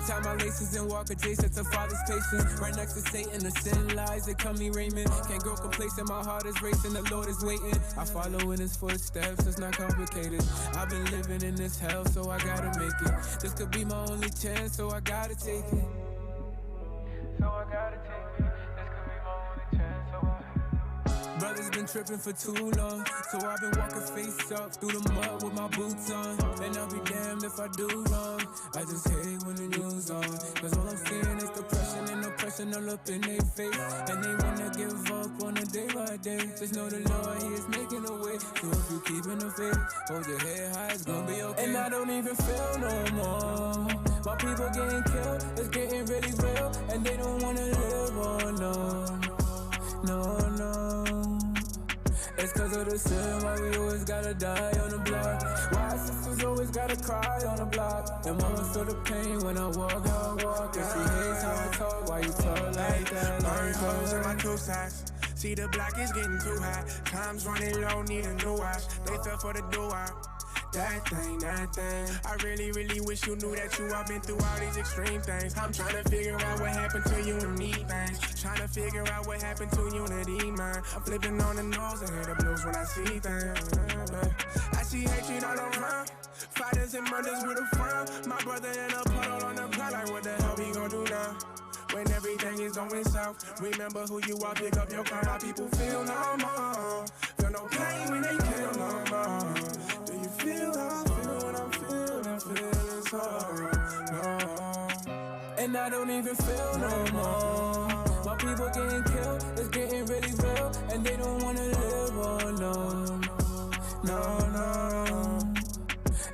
tie my laces and walk adjacent to Father's patience. Right next to Satan, the sin lies, they call me Raymond. Can't grow complacent, my heart is racing, the Lord is waiting. I follow in his footsteps, it's not complicated. I've been living in this hell, so I gotta make it. This could be my only chance, so I gotta take it. So I gotta take it. This could be my only chance, so Brothers been tripping for too long, so I've been walking face up through the mud with my boots on. And I'll be damned if I do wrong. I just hate when the news on, cause all I'm seeing is depression and oppression all up in their face. And they wanna give up on a day by day. Just know the Lord, he is making a way. So if you keeping the faith, hold your head high, it's gonna be okay. And I don't even feel no more. My people getting killed, it's getting really real. And they don't wanna live, oh no, no. It's cause of the sin, why we always gotta die on the block. Why sisters always gotta cry on the block. And mama feel the pain when I walk, how I walk. And she hates how I talk, why you talk like that? Burn holes in my two sides. See the block is getting too high. Time's running low, need a new watch. They fell for the do-out. That thing. I really wish you knew that you all been through all these extreme things. I'm trying to figure out what happened to you and me, things. Trying to figure out what happened to unity, man. I'm flipping on the nose and hear the blues when I see things. I see hatred all around. Fighters and murders with a frown. My brother in a puddle on the ground, like what the hell we gon' do now? When everything is going south, remember who you are, pick up your crown. My people feel no more. Feel no pain when they kill no more. Do you feel how I feel when I'm feeling so no. And I don't even feel no more. My people getting killed, it's getting really real. And they don't wanna live, oh no.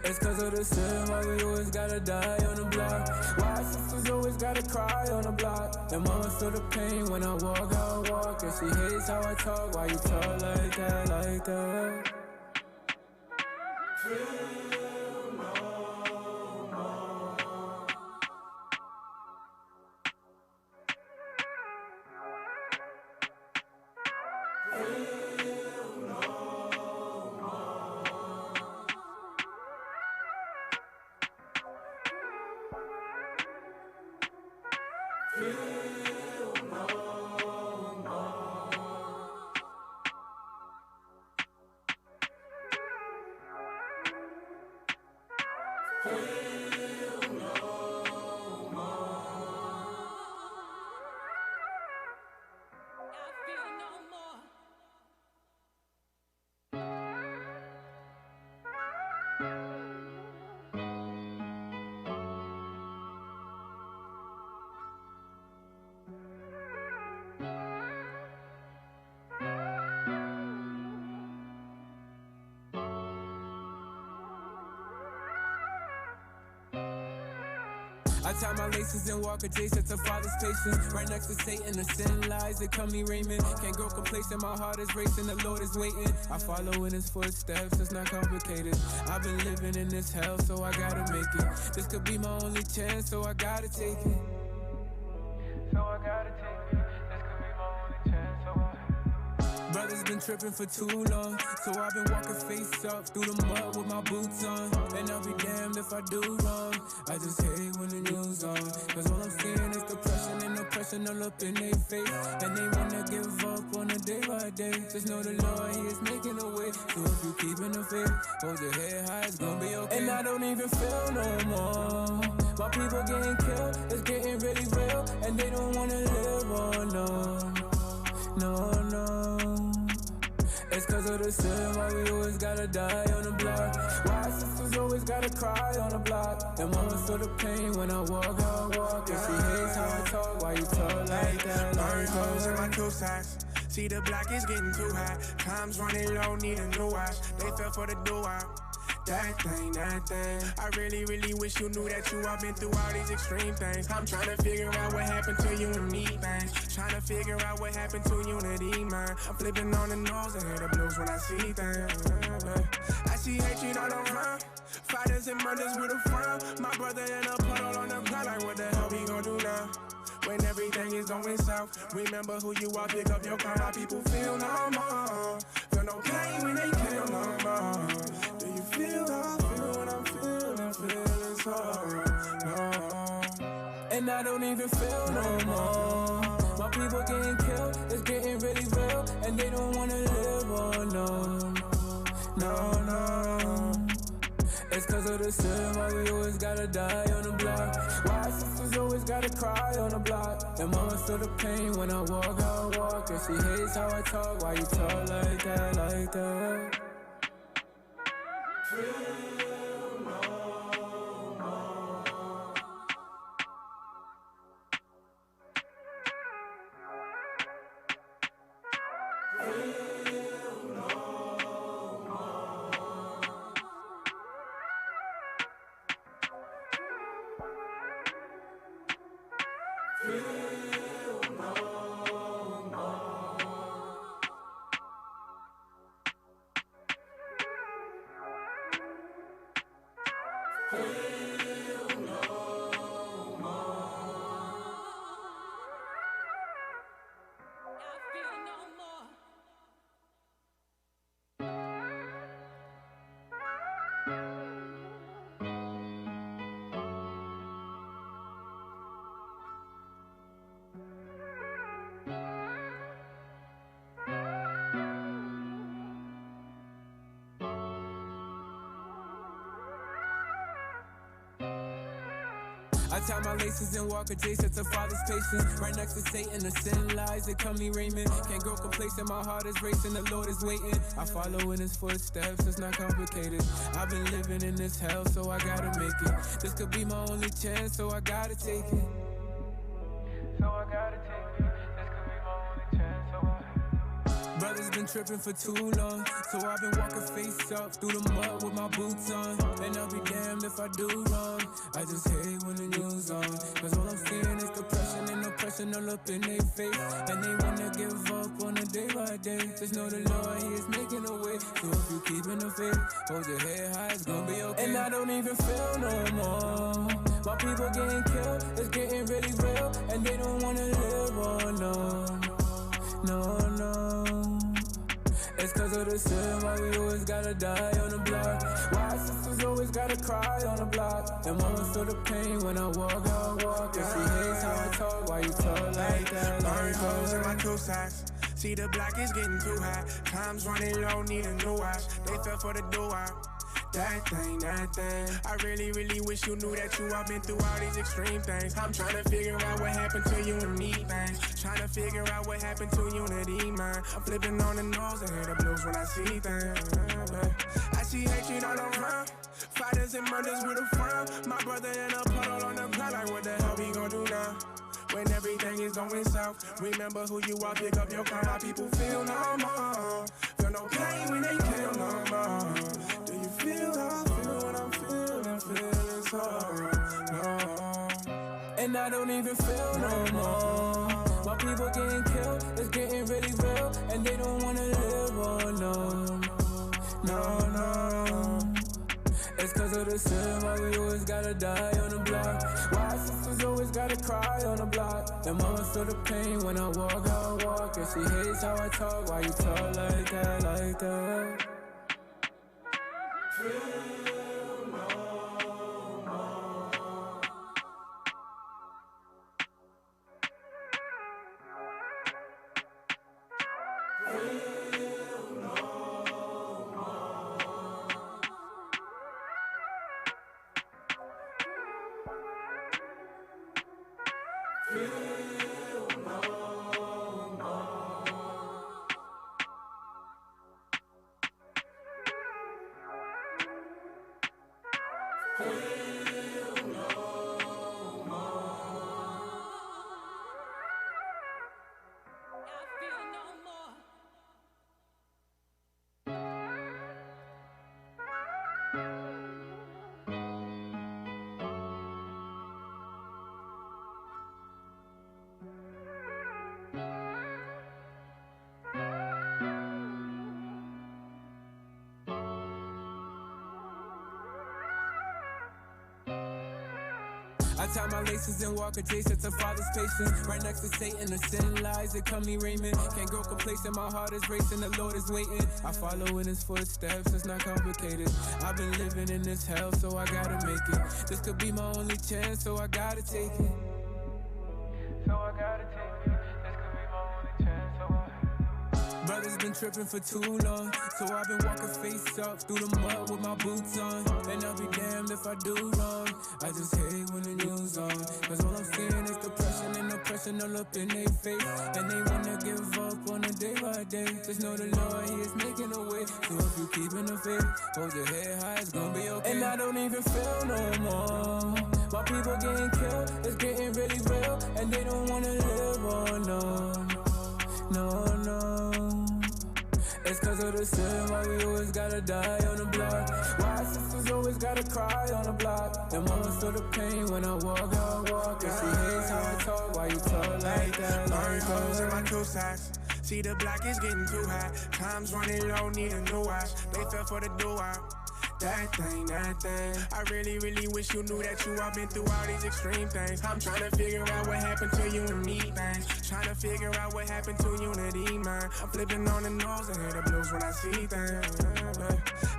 It's cause of the sin, why we always gotta die on the block. Why sisters always gotta cry on the block. And mama feel the pain when I walk, how I walk. And she hates how I talk, why you talk like that, like that? Feel no more. Feel no more. Feel no more. Feel no more. I feel no more. I tie my laces and walk adjacent to Father's patience. Right next to Satan, the sin lies, they call me Raymond. Can't grow complacent, my heart is racing, the Lord is waiting. I follow in his footsteps, it's not complicated. I've been living in this hell, so I gotta make it. This could be my only chance, so I gotta take it. So I gotta take it. This could be my only chance, so Brothers been tripping for too long, so I've been walking face up through the mud with my boots on. And I'll be damned if I do wrong. I just hate when the news on, cause all I'm seeing is depression and oppression all up in their face. And they wanna give up on a day by day. Just know the Lord, he is making a way. So if you keeping the faith, hold your head high, it's gonna be okay. And I don't even feel no more. My people getting killed, it's getting really real. And they don't wanna live, oh no. It's cause of the sin, why we always gotta die on the block. Why sisters always gotta cry on the block. And mama feel the pain when I walk, how I walk. And she hates how I talk, why you talk like that? Burn holes in my two sides. See the block is getting too high. Time's running low, need a new watch. They fell for the do-out. That thing. I really wish you knew that you all been through all these extreme things. I'm trying to figure out what happened to you and me, things. Trying to figure out what happened to unity, man. I'm flipping on the nose and hear the blues when I see things. I see hatred all around. Fighters and murders with a frown. My brother in a puddle on the ground, like what the hell we gon' do now? When everything is going south, remember who you are, pick up your crown. My people feel no more. Feel no pain when they kill no more. Do you feel how I feel when I'm feeling so no? And I don't even feel no more. My people getting killed, it's getting really real. And they don't wanna live, oh no. No, no. It's cause of the sin, why we always gotta die on the block. Why sisters always gotta cry on the block. And mama feel the pain when I walk, and she hates how I talk. Why you talk like that, like that? Feel no more. Feel no more. Feel no more. Feel no more. I feel no more. I tie my laces and walk adjacent to Father's patience. Right next to Satan, the sin lies, they call me Raymond. Can't grow complacent, my heart is racing, the Lord is waiting. I follow in his footsteps, it's not complicated. I've been living in this hell, so I gotta make it. This could be my only chance, so I gotta take it. So I gotta take it. This could be my only chance, so Brothers been tripping for too long, so I've been walking face up through the mud with my boots on. And I'll be damned if I do wrong. I just hate when the news on, cause all I'm seeing is depression and oppression all up in their face. And they wanna give up on a day by day. Just know the Lord, he is making a way. So if you keep in the faith, hold your head high, it's gonna be okay. And I don't even feel no more. My people getting killed, it's getting really real. And they don't wanna live, oh no. No, no. It's cause of the sin, why we always gotta die on the block. Why sisters always gotta cry on the block. And mama feel the pain when I walk, and she hates how I talk. Why you talk like that? Burn holes in my two sides. See the block is getting too high. Time's running low, need a new watch. They fell for the do-out. That thing. I really, really wish you knew that you all been through all these extreme things. I'm trying to figure out what happened to you and me, things. Trying to figure out what happened to unity, man. I'm flipping on the nose and hear the blues when I see things. I see hatred all around. Fighters and murders with a frown. My brother in a puddle on the ground, like what the hell we gon' do now? When everything is going south, remember who you are, pick up your crown. My people feel no more. Feel no pain when they kill no more. Do you feel how I feel when I'm feeling so no. And I don't even feel no more. My people getting killed, it's getting really real. And they don't wanna live, oh no. No, no. It's cause of the sin, why we always gotta die on the block. Why sisters always gotta cry on the block. And mama feel the pain when I walk, and she hates how I talk. Why you talk like that, like that? Feel no more. Feel no more. Feel no more. Feel no more. I feel no more. I tie my laces and walk adjacent to Father's patience. Right next to Satan, the sin lies, they call me Raymond. Can't grow complacent, my heart is racing, the Lord is waiting. I follow in his footsteps, it's not complicated. I've been living in this hell, so I gotta make it. This could be my only chance, so I gotta take it. been tripping for too long, so I've been walking face up through the mud with my boots on. And I'll be damned if I do wrong. I just hate when the news on, cause all I'm seeing is depression and oppression all up in their face. And they wanna give up on a day by day. Just know the Lord, He is making a way. So if you keeping the faith, hold your head high, it's gonna be okay. And I don't even feel no more. My people getting killed, it's getting really real. And they don't wanna live, oh no, no. It's cause of the sin, why we always gotta die on the block. Why sisters always gotta cry on the block. And mama feel the pain when I walk. And she hates how I talk, why you talk like that? Burn holes in my two sides. See the block is getting too high. Time's running low, need a new watch. They fell for the do-out. That thing. I really wish you knew that you all been through all these extreme things. I'm trying to figure out what happened to you and me things. Trying to figure out what happened to unity, man. I'm flipping on the nose and hear the blues when I see things.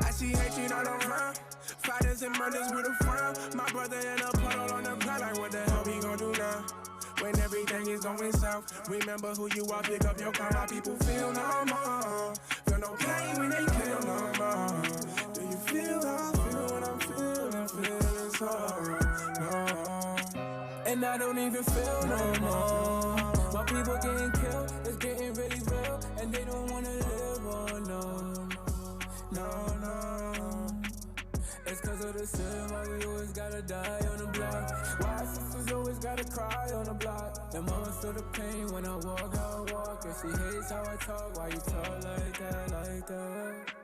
I see hatred all around. Fighters and murders with a frown. My brother in a puddle on the ground, like what the hell we gon' do now? When everything is going south, remember who you are, pick up your car. My people feel no more. Feel no pain when they kill no more. Do you feel how I feel when I'm feeling so no. And I don't even feel no more. My people getting killed, it's getting really real. And they don't wanna live, oh no. It's cause of the sin, why we always gotta die on the block. Why sisters always gotta cry on the block. And mama feel the pain when I walk. And she hates how I talk, why you talk like that?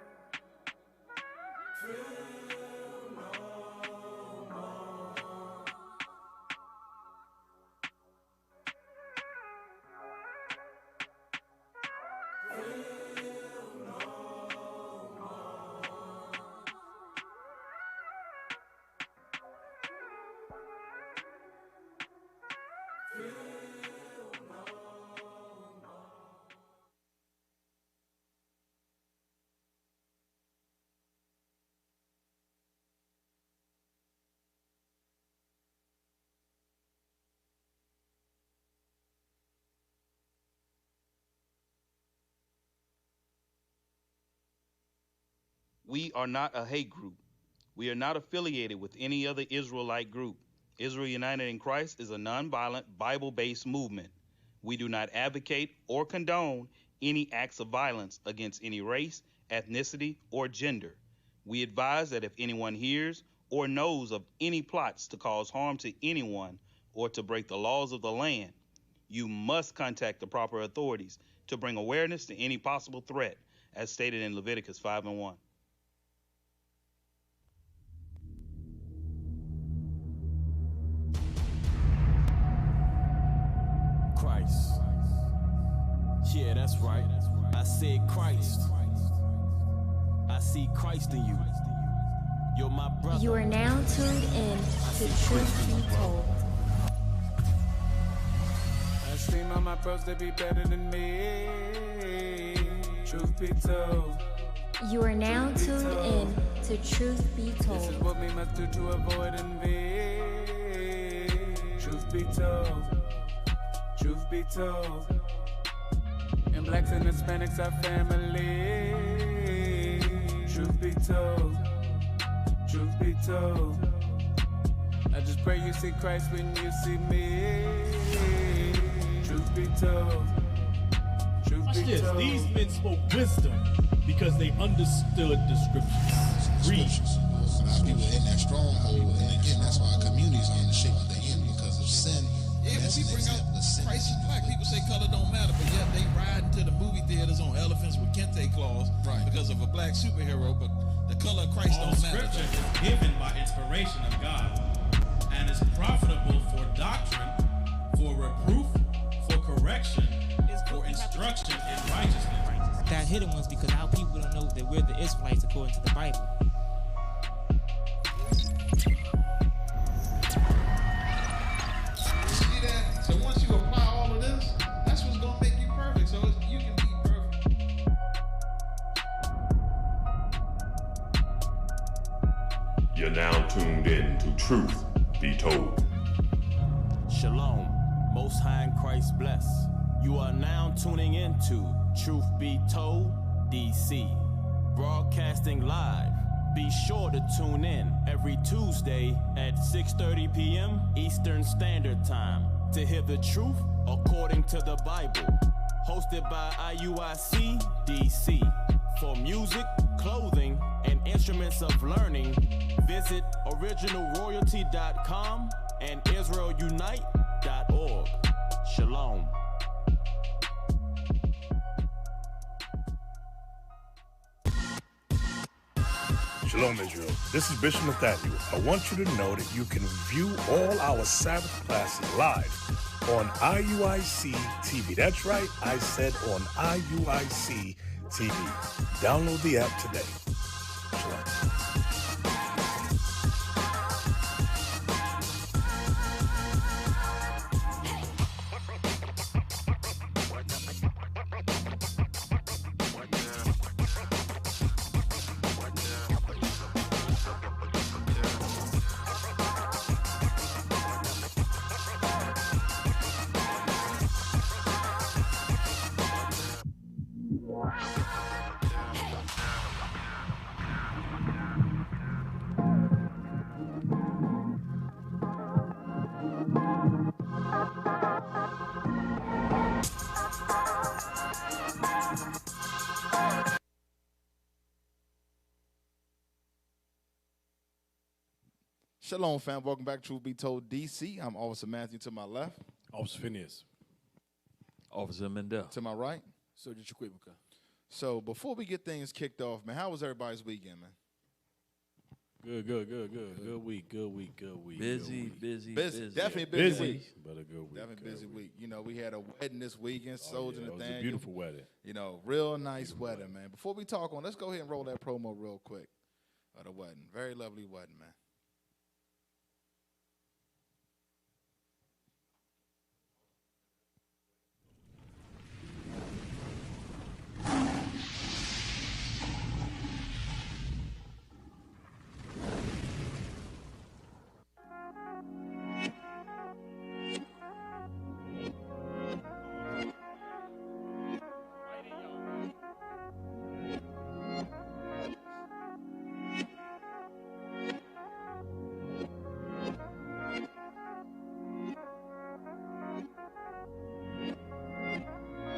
We are not a hate group. We are not affiliated with any other Israelite group. Israel United in Christ is a nonviolent, Bible-based movement. We do not advocate or condone any acts of violence against any race, ethnicity, or gender. We advise that if anyone hears or knows of any plots to cause harm to anyone or to break the laws of the land, you must contact the proper authorities to bring awareness to any possible threat, as stated in Leviticus 5:1. Christ. Yeah, that's right. I said Christ. I see Christ in you. You're my brother. You are now tuned in to Truth Be Told. I seem all my bros to be better than me. Truth be told. You are now tuned in to Truth Be Told. This is what we must do to avoid envy. Truth be told. Truth be told. And blacks and Hispanics are family. Truth be told. Truth be told. I just pray you see Christ when you see me. Truth be told. Truth be told. These men spoke wisdom because they understood the scriptures. Read. People in that stronghold, and again, that's why communities are in the shape that they're in because of sin. Yeah, when we bring up Christ is black, people say color don't matter, but yet they ride into the movie theaters on elephants with kente claws because of a black superhero, but the color of Christ don't matter. All scripture is given by inspiration of God and is profitable for doctrine, for reproof, for correction, for instruction in righteousness. That hidden ones because our people don't know that we're the Israelites according to the Bible. So once you apply all of this, that's what's going to make you perfect. So you can be perfect. You're now tuned in to Truth Be Told. Shalom. Most High in Christ bless. You are now tuning into Truth Be Told DC, broadcasting live. Be sure to tune in every Tuesday at 6:30 p.m. Eastern Standard Time to hear the truth according to the Bible. Hosted by IUIC DC. For music, clothing, and instruments of learning, visit originalroyalty.com and israelunite.org. Shalom. Shalom, Israel. This is Bishop Nathaniel. I want you to know that you can view all our Sabbath classes live on IUIC TV. That's right, I said on IUIC TV. Download the app today. Shalom. Shalom, fam. Welcome back to Truth Be Told DC. I'm Officer Matthew to my left. Officer Phinehas. Officer Mendel. To my right. Sergeant Chiquibuka. So before we get things kicked off, man, how was everybody's weekend, man? Good week. Busy. Definitely busy week. But a good week. Definitely busy week. You know, we had a wedding this weekend, Soldier Nathaniel. Nathaniel. It was a beautiful wedding. You know, real nice wedding, man. Before we talk on, let's go ahead and roll that promo real quick of the wedding. Very lovely wedding, man.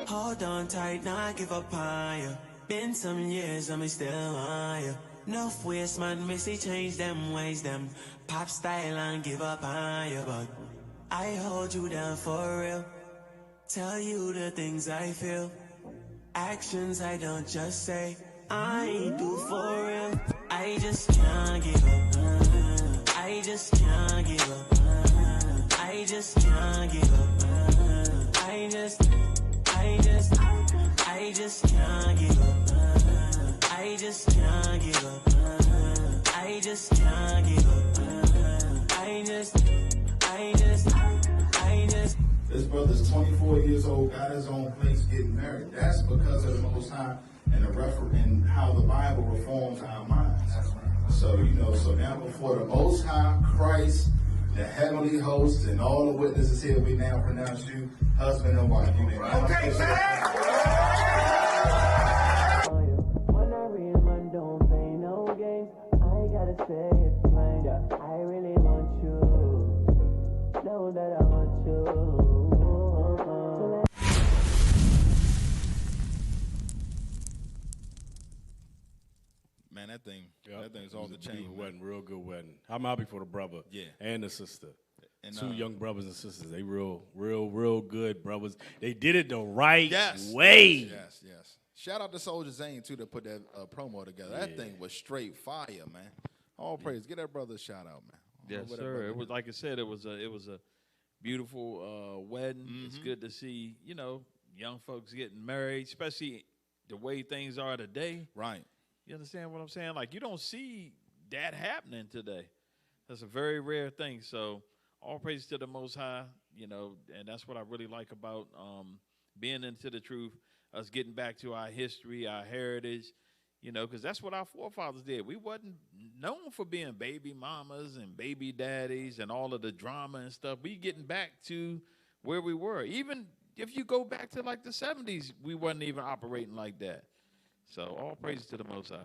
Hold on tight, not give up on ya. Been some years, I'm still on ya. Enough waste, man, missy change them ways, them pop style and give up on ya. But I hold you down for real. Tell you the things I feel. Actions I don't just say. I do for real. I just can't give up. I just can't give up. I just can't give up. I just can't give up. I just can't give up. I just can't give up. I just. This brother's 24 years old, got his own place, getting married. That's because of the Most High and and how the Bible reforms our minds. So, so now before the Most High, Christ, the heavenly hosts, and all the witnesses here, we now pronounce you husband and wife. Okay, When a real man don't play no games, I gotta say it plain. I really want you. Know that I want you. Man, that thing's off the chain. Wedding, real good wedding. I'm happy for the brother and the sister. And, two young brothers and sisters. They real good brothers. They did it the right way. Yes. Shout out to Soldier Zane, too, that put that promo together. That thing was straight fire, man. All praise. Get that brother a shout out, man. Yes, sir. It was, like I said, it was a beautiful wedding. Mm-hmm. It's good to see, young folks getting married, especially the way things are today. Right. You understand what I'm saying? Like, you don't see that happening today. That's a very rare thing. So all praise to the Most High, and that's what I really like about being into the truth, us getting back to our history, our heritage, because that's what our forefathers did. We wasn't known for being baby mamas and baby daddies and all of the drama and stuff. We getting back to where we were. Even if you go back to like the 70s, we wasn't even operating like that. So all praise to the Most High.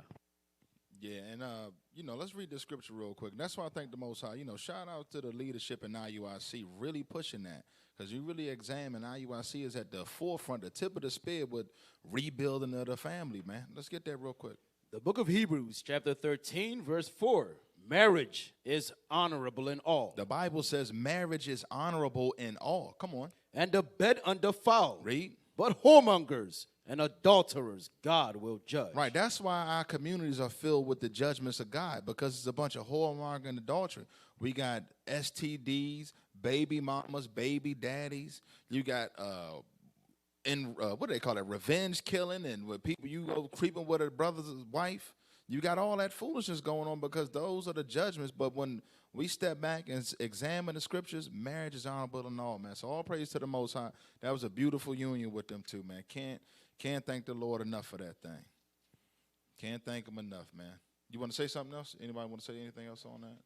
Yeah, and let's read the scripture real quick. And that's why I thank the Most High. Shout out to the leadership in IUIC, really pushing that. Because you really examine IUIC is at the forefront, the tip of the spear with rebuilding of the family, man. Let's get that real quick. The book of Hebrews, chapter 13, verse 4. Marriage is honorable in all. The Bible says marriage is honorable in all. Come on. And the bed undefiled. Read. But whoremongers and adulterers God will judge. Right. That's why our communities are filled with the judgments of God, because it's a bunch of whoremonger and adultery. We got STDs, baby mamas, baby daddies. You got what do they call it? Revenge killing, and with people you go creeping with a brother's wife. You got all that foolishness going on because those are the judgments. But when we step back and examine the scriptures, marriage is honorable in all, man. So all praise to the Most High. That was a beautiful union with them too, man. Can't thank the Lord enough for that thing. Can't thank him enough, man. You want to say something else? Anybody want to say anything else on that?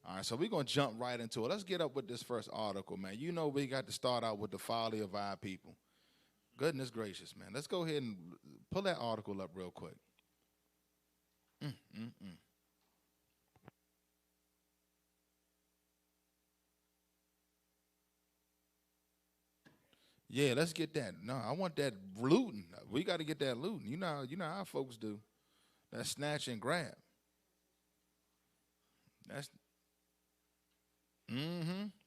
All right, so we're going to jump right into it. Let's get up with this first article, man. We got to start out with the folly of our people. Goodness gracious, man. Let's go ahead and pull that article up real quick. Yeah, let's get that. No, I want that looting. We got to get that looting. You know how folks do. That snatch and grab. That's.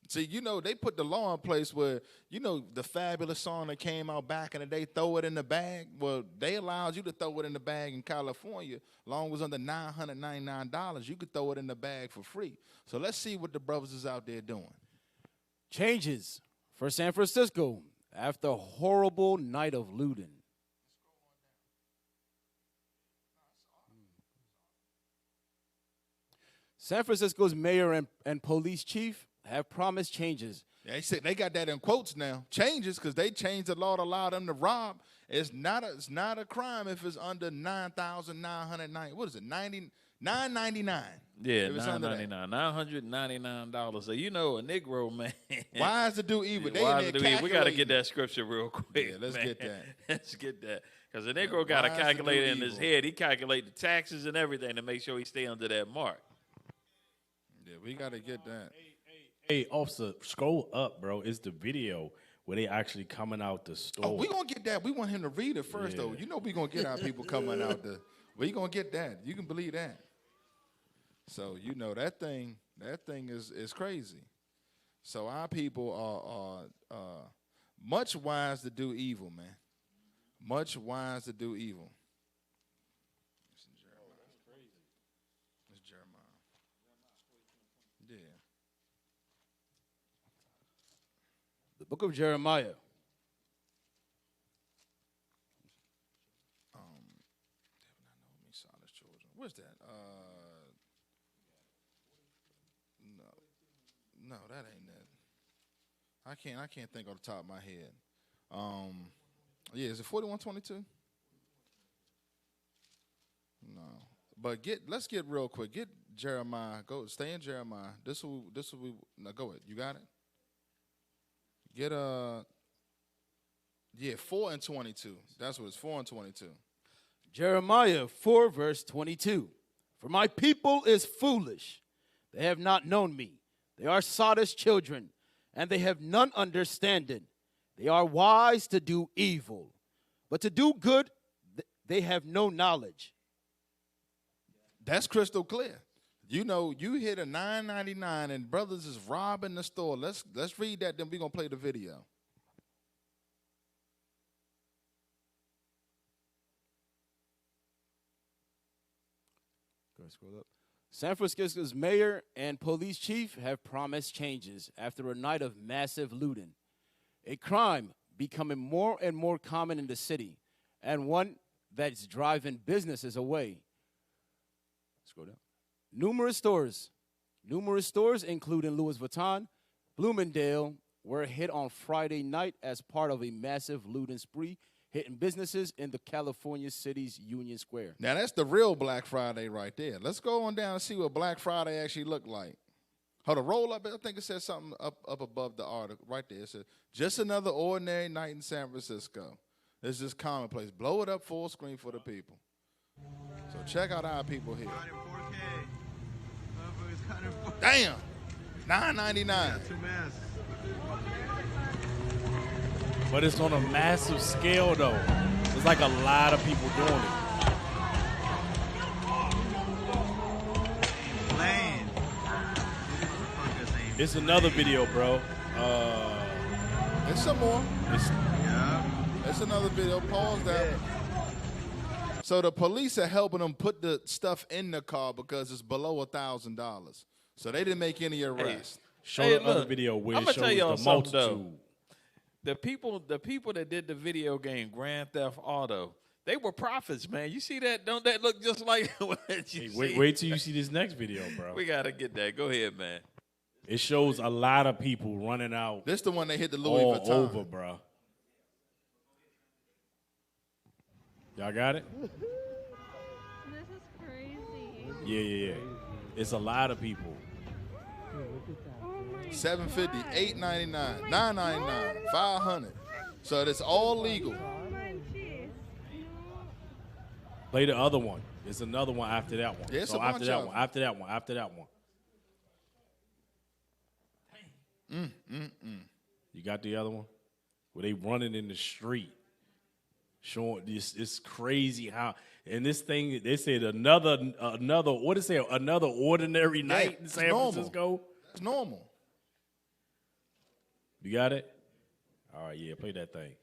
See, they put the law in place where, the fabulous song that came out back in the day, throw it in the bag. Well, they allowed you to throw it in the bag in California. Long as under $999, you could throw it in the bag for free. So let's see what the brothers is out there doing. Changes for San Francisco after a horrible night of looting. San Francisco's mayor and police chief have promised changes. They said they got that in quotes now. Changes, because they changed the law to allow them to rob. It's not a crime if it's under $9,990. What is it? $999. Yeah, $999. $999. So a Negro, man. Wise to do evil. We got to get that scripture real quick. Yeah, let's get that. Let's get that. Because the Negro got a calculator in his head. He calculate the taxes and everything to make sure he stay under that mark. Yeah, we got to get that. Hey, officer, scroll up, bro. It's the video where they actually coming out the store. Oh, we going to get that. We want him to read it first, though. We going to get our people coming out we going to get that. You can believe that. So, that thing is crazy. So our people are much wise to do evil, man. Much wise to do evil. It's Jeremiah. Yeah. The book of Jeremiah. Where's that? No, that ain't that. I can't think off the top of my head. Yeah, is it 4122? No, but let's get real quick. Get Jeremiah. Stay in Jeremiah. This will be. Now go ahead. You got it. Get 4 and 22. That's what it's 4 and 22. Jeremiah 4, verse 22. For my people is foolish. They have not known me. They are sottish children, and they have none understanding. They are wise to do evil, but to do good they have no knowledge. That's crystal clear. You hit a $9.99 and brothers is robbing the store. Let's read that, then we're gonna play the video. Go scroll up. San Francisco's mayor and police chief have promised changes after a night of massive looting, a crime becoming more and more common in the city, and one that's driving businesses away. Scroll down. Numerous stores, including Louis Vuitton, Bloomingdale, were hit on Friday night as part of a massive looting spree, hitting businesses in the California city's Union Square. Now, that's the real Black Friday right there. Let's go on down and see what Black Friday actually looked like. Hold on, roll up. I think it says something up above the article, right there. It says, just another ordinary night in San Francisco. It's just commonplace. Blow it up full screen for the people. So check out our people here. Damn, $9.99. But it's on a massive scale, though. It's like a lot of people doing it. It's another video, bro. There's some more. It's another video. Pause that. So the police are helping them put the stuff in the car because it's below $1,000. So they didn't make any arrests. Show the other video where it shows the multitude. The people that did the video game Grand Theft Auto, they were prophets, man. You see that? Don't that look just like what you see? Wait till you see this next video, bro. We gotta get that. Go ahead, man. It shows a lot of people running out. This the one they hit the Louis all Vuitton. over, bro. Y'all got it? This is crazy. Yeah. It's a lot of people. $750, $8.99, $9.99, $500. So it's all legal. Play the other one. There's another one after that one. Yeah, it's so a after bunch that of one, after that one, after that one. You got the other one? Where they running in the street. Showing this, it's crazy how, and this thing, they said another, what is it, another ordinary night in San Francisco? It's normal. You got it? All right, yeah, play that thing.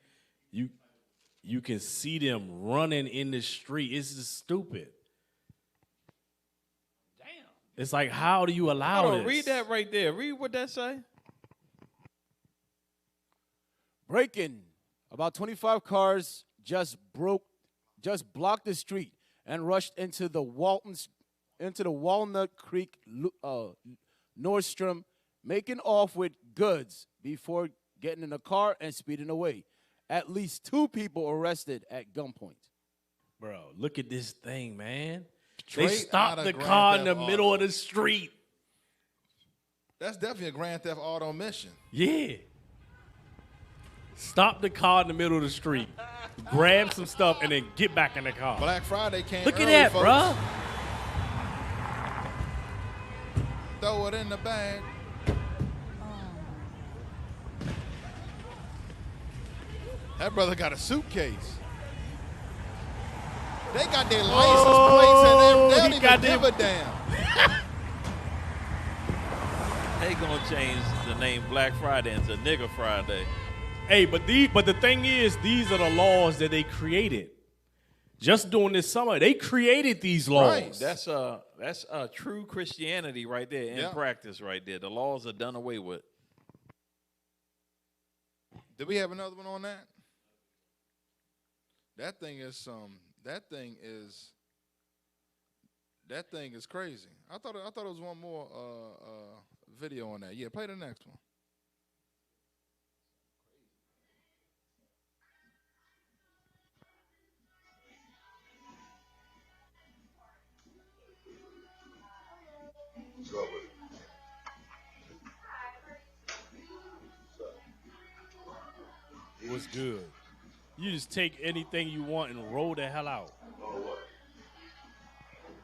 You can see them running in the street. It's just stupid. Damn. It's like, how do you allow this? Read that right there. Read what that say. Break-in. About 25 cars just blocked the street and rushed into the Walnut Creek Nordstrom, making off with goods before getting in a car and speeding away. At least 2 people arrested at gunpoint. Bro, look at this thing, man. Straight they stopped the car in the middle of the street. That's definitely a Grand Theft Auto mission. Yeah. Stop the car in the middle of the street, grab some stuff, and then get back in the car. Black Friday came Look early, at that, folks. bro. Throw it in the bag. That brother got a suitcase. They got their license plates and they don't even give a damn. They gonna change the name Black Friday into Nigger Friday. Hey, but the thing is, these are the laws that they created. Just during this summer, they created these laws. Right. That's true Christianity right there in practice right there. The laws are done away with. Did we have another one on that? That thing is crazy. I thought it was one more video on that. Yeah, play the next one. What's good? You just take anything you want and roll the hell out.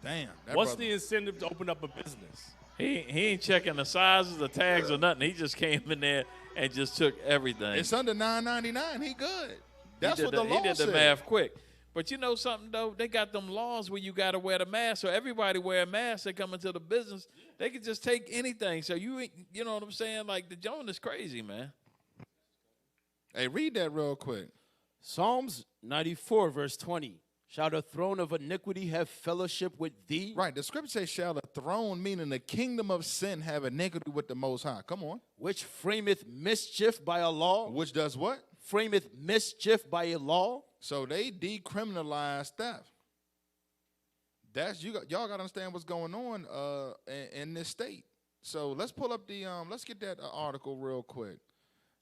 Damn. What's the incentive to open up a business? He ain't checking the sizes, the tags, or nothing. He just came in there and just took everything. It's under $9.99. He good. That's what the law He did the said. math quick. But you know something, though? They got them laws where you got to wear the mask. So everybody wear a mask. They come into the business. They can just take anything. So you know what I'm saying? Like, the Joan is crazy, man. Hey, read that real quick. Psalms 94, verse 20. Shall the throne of iniquity have fellowship with thee? Right. The scripture says, shall the throne, meaning the kingdom of sin, have iniquity with the Most High. Come on. Which frameth mischief by a law. Which does what? Frameth mischief by a law. So they decriminalize theft. Y'all got to understand what's going on in this state. So let's pull up let's get that article real quick.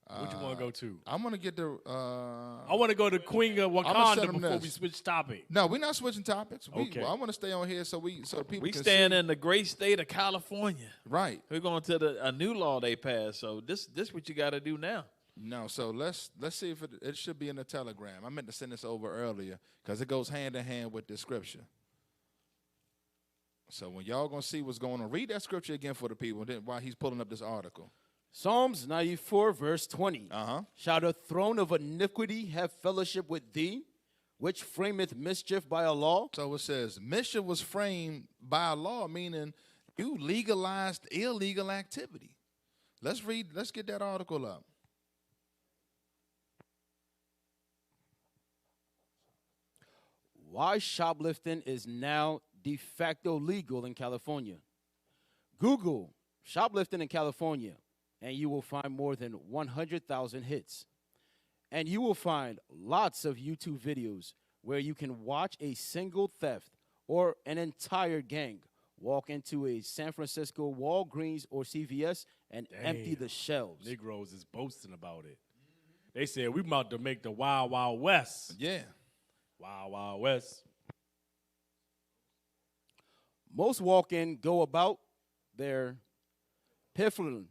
What you want to go to? I'm gonna get the. I want to go to Queen of Wakanda before we switch topic. No, we're not switching topics. Okay. I want to stay on here so people. We can stand see. in the great state of California. Right. We're going to a new law they passed. So this what you got to do now. No, so let's see if it should be in the Telegram. I meant to send this over earlier because it goes hand in hand with the scripture. So when y'all gonna see what's going on, read that scripture again for the people. Then while he's pulling up this article. Psalms 94, verse 20. Uh-huh. Shall the throne of iniquity have fellowship with thee, which frameth mischief by a law? So it says, mischief was framed by a law, meaning you legalized illegal activity. Let's get that article up. Why shoplifting is now de facto legal in California. Google shoplifting in California, and you will find more than 100,000 hits. And you will find lots of YouTube videos where you can watch a single theft or an entire gang walk into a San Francisco Walgreens or CVS and empty the shelves. Negroes is boasting about it. They said we about to make the Wild Wild West. Yeah. Wild Wild West. Most walk-in go about their piffling,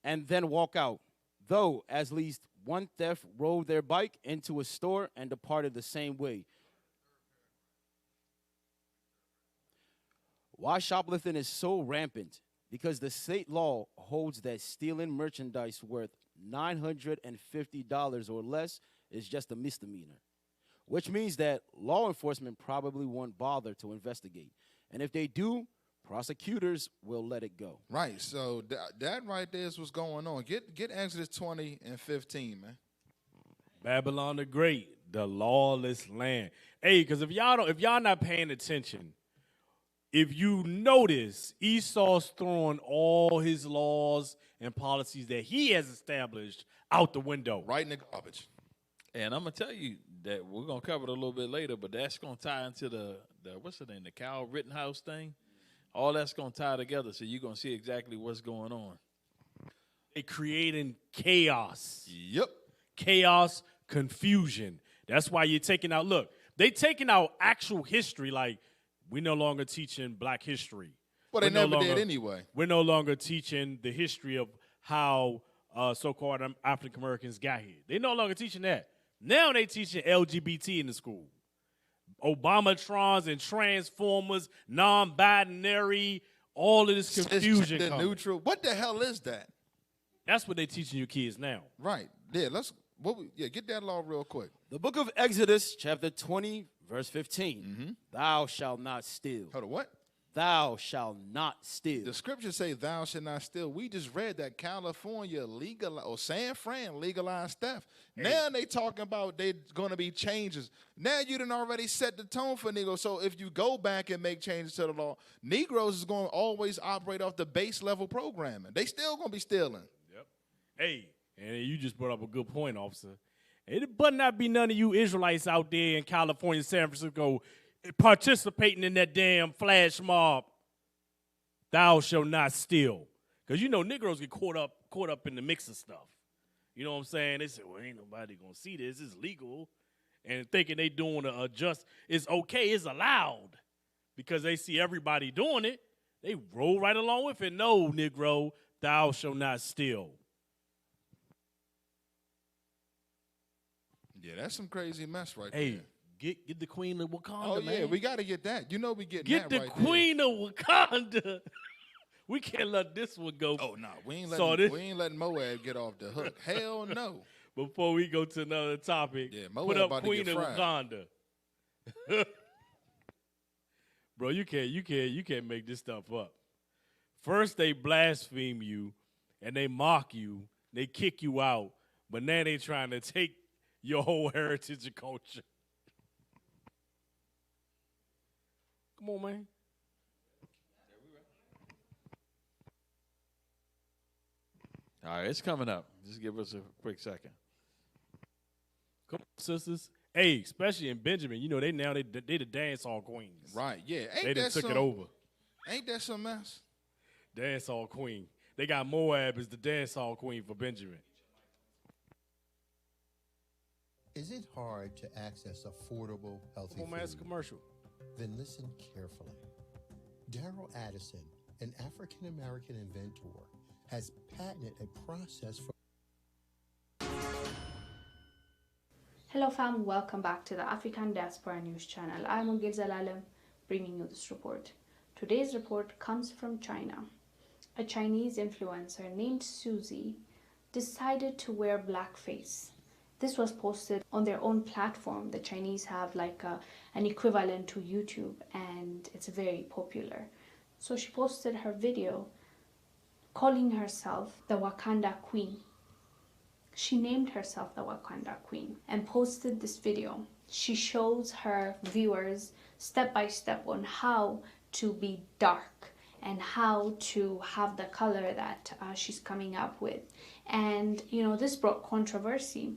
and then walk out. Though, at least one theft rode their bike into a store and departed the same way. Why shoplifting is so rampant? Because the state law holds that stealing merchandise worth $950 or less is just a misdemeanor, which means that law enforcement probably won't bother to investigate. And if they do, prosecutors will let it go. Right. So that right there is what's going on. Get Exodus 20 and 15, man. Babylon the Great, the lawless land. Hey, because if y'all not paying attention, if you notice, Esau's throwing all his laws and policies that he has established out the window. Right in the garbage. And I'm going to tell you that we're going to cover it a little bit later, but that's going to tie into the what's the name, the Kyle Rittenhouse thing. All that's going to tie together, so you're going to see exactly what's going on. They creating chaos. Yep. Chaos, confusion. That's why you're taking out, look, they taking out actual history, like we're no longer teaching black history. Well, they never did anyway. We're no longer teaching the history of how so-called African Americans got here. They're no longer teaching that. Now they teaching LGBT in the school. Obamatrons and transformers, non-binary, all of this confusion. The neutral. What the hell is that? That's what they're teaching your kids now. Right. Yeah, get that law real quick. The book of Exodus, chapter 20, verse 15. Mm-hmm. Thou shalt not steal. Hold on, what? Thou shalt not steal. The scriptures say thou shalt not steal. We just read that California San Fran legalized theft. Hey. Now they talking about they're going to be changes. Now you done already set the tone for Negroes. So if you go back and make changes to the law, Negroes is going to always operate off the base level programming. They still going to be stealing. Yep. Hey, and you just brought up a good point, officer. It better not be none of you Israelites out there in California, San Francisco, participating in that damn flash mob. Thou shalt not steal. Because you know Negroes get caught up in the mix of stuff. You know what I'm saying? They say, well, ain't nobody gonna see this. It's legal. And thinking they doing it's okay, it's allowed. Because they see everybody doing it. They roll right along with it. No, Negro, thou shalt not steal. Yeah, that's some crazy mess right there. Hey. Get the Queen of Wakanda, oh, yeah, man. we got to get that. You know we getting that right Get the Queen of Wakanda. We can't let this one go. Oh, no. We ain't letting Moab get off the hook. Hell no. Before we go to another topic, Moab put up about Queen to of get fried. Wakanda. Bro, you can't make this stuff up. First they blaspheme you and they mock you, they kick you out, but now they trying to take your whole heritage and culture. Come on, man. All right, it's coming up. Just give us a quick second. Come on, sisters. Hey, especially in Benjamin, you know they the dance hall queens. Right? Yeah. They done took it over. Ain't that some mess? Dance hall queen. They got Moab as the dance hall queen for Benjamin. Is it hard to access affordable, healthy food? That's a commercial. Then listen carefully. Daryl Addison, an African-American inventor, has patented a process for... Hello fam, welcome back to the African Diaspora News Channel. I'm Ogil Zalalem, bringing you this report. Today's report comes from China. A Chinese influencer named Susie decided to wear blackface. This was posted on their own platform. The Chinese have like an equivalent to YouTube, and it's very popular. So she posted her video calling herself the Wakanda Queen. She named herself the Wakanda Queen and posted this video. She shows her viewers step by step on how to be dark and how to have the color that she's coming up with. And you know, this brought controversy.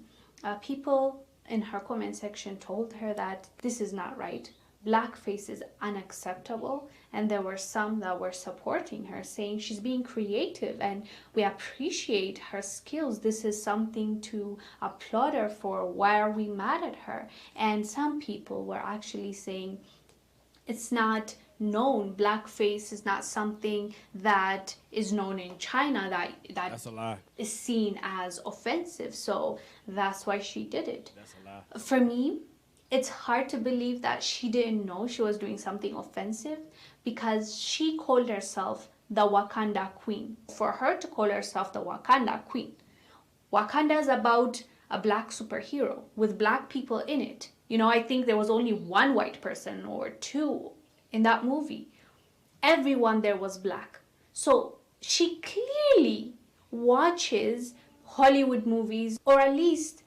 People in her comment section told her that this is not right. Blackface is unacceptable, and there were some that were supporting her, saying she's being creative and we appreciate her skills. This is something to applaud her for. Why are we mad at her? And some people were actually saying it's not known. Blackface is not something that is known in China, that's a lie. Is seen as offensive, so that's why she did it. That's a lie. For me, it's hard to believe that she didn't know she was doing something offensive, because she called herself the Wakanda Queen. For her to call herself the Wakanda Queen, Wakanda is about a black superhero with black people in it. You know, I think there was only one white person or two in that movie. Everyone there was black. So she clearly watches Hollywood movies, or at least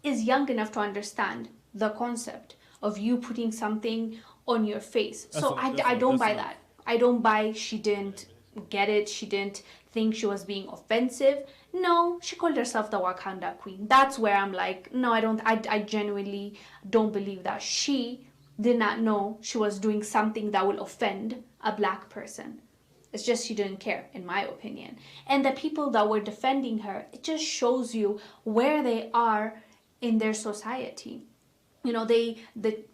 is young enough to understand the concept of you putting something on your face. So I don't buy that. I don't buy she didn't get it. She didn't think she was being offensive. No, she called herself the Wakanda Queen. That's where I'm like, no, I genuinely don't believe that she did not know she was doing something that will offend a black person. It's just she didn't care, in my opinion. And the people that were defending her, it just shows you where they are in their society. You know,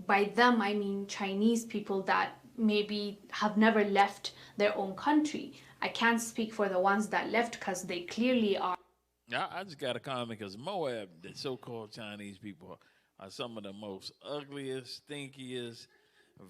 by them, I mean Chinese people that maybe have never left their own country. I can't speak for the ones that left, because they clearly are. I just got a comment, because Moab, the so-called Chinese people, are some of the most ugliest, stinkiest,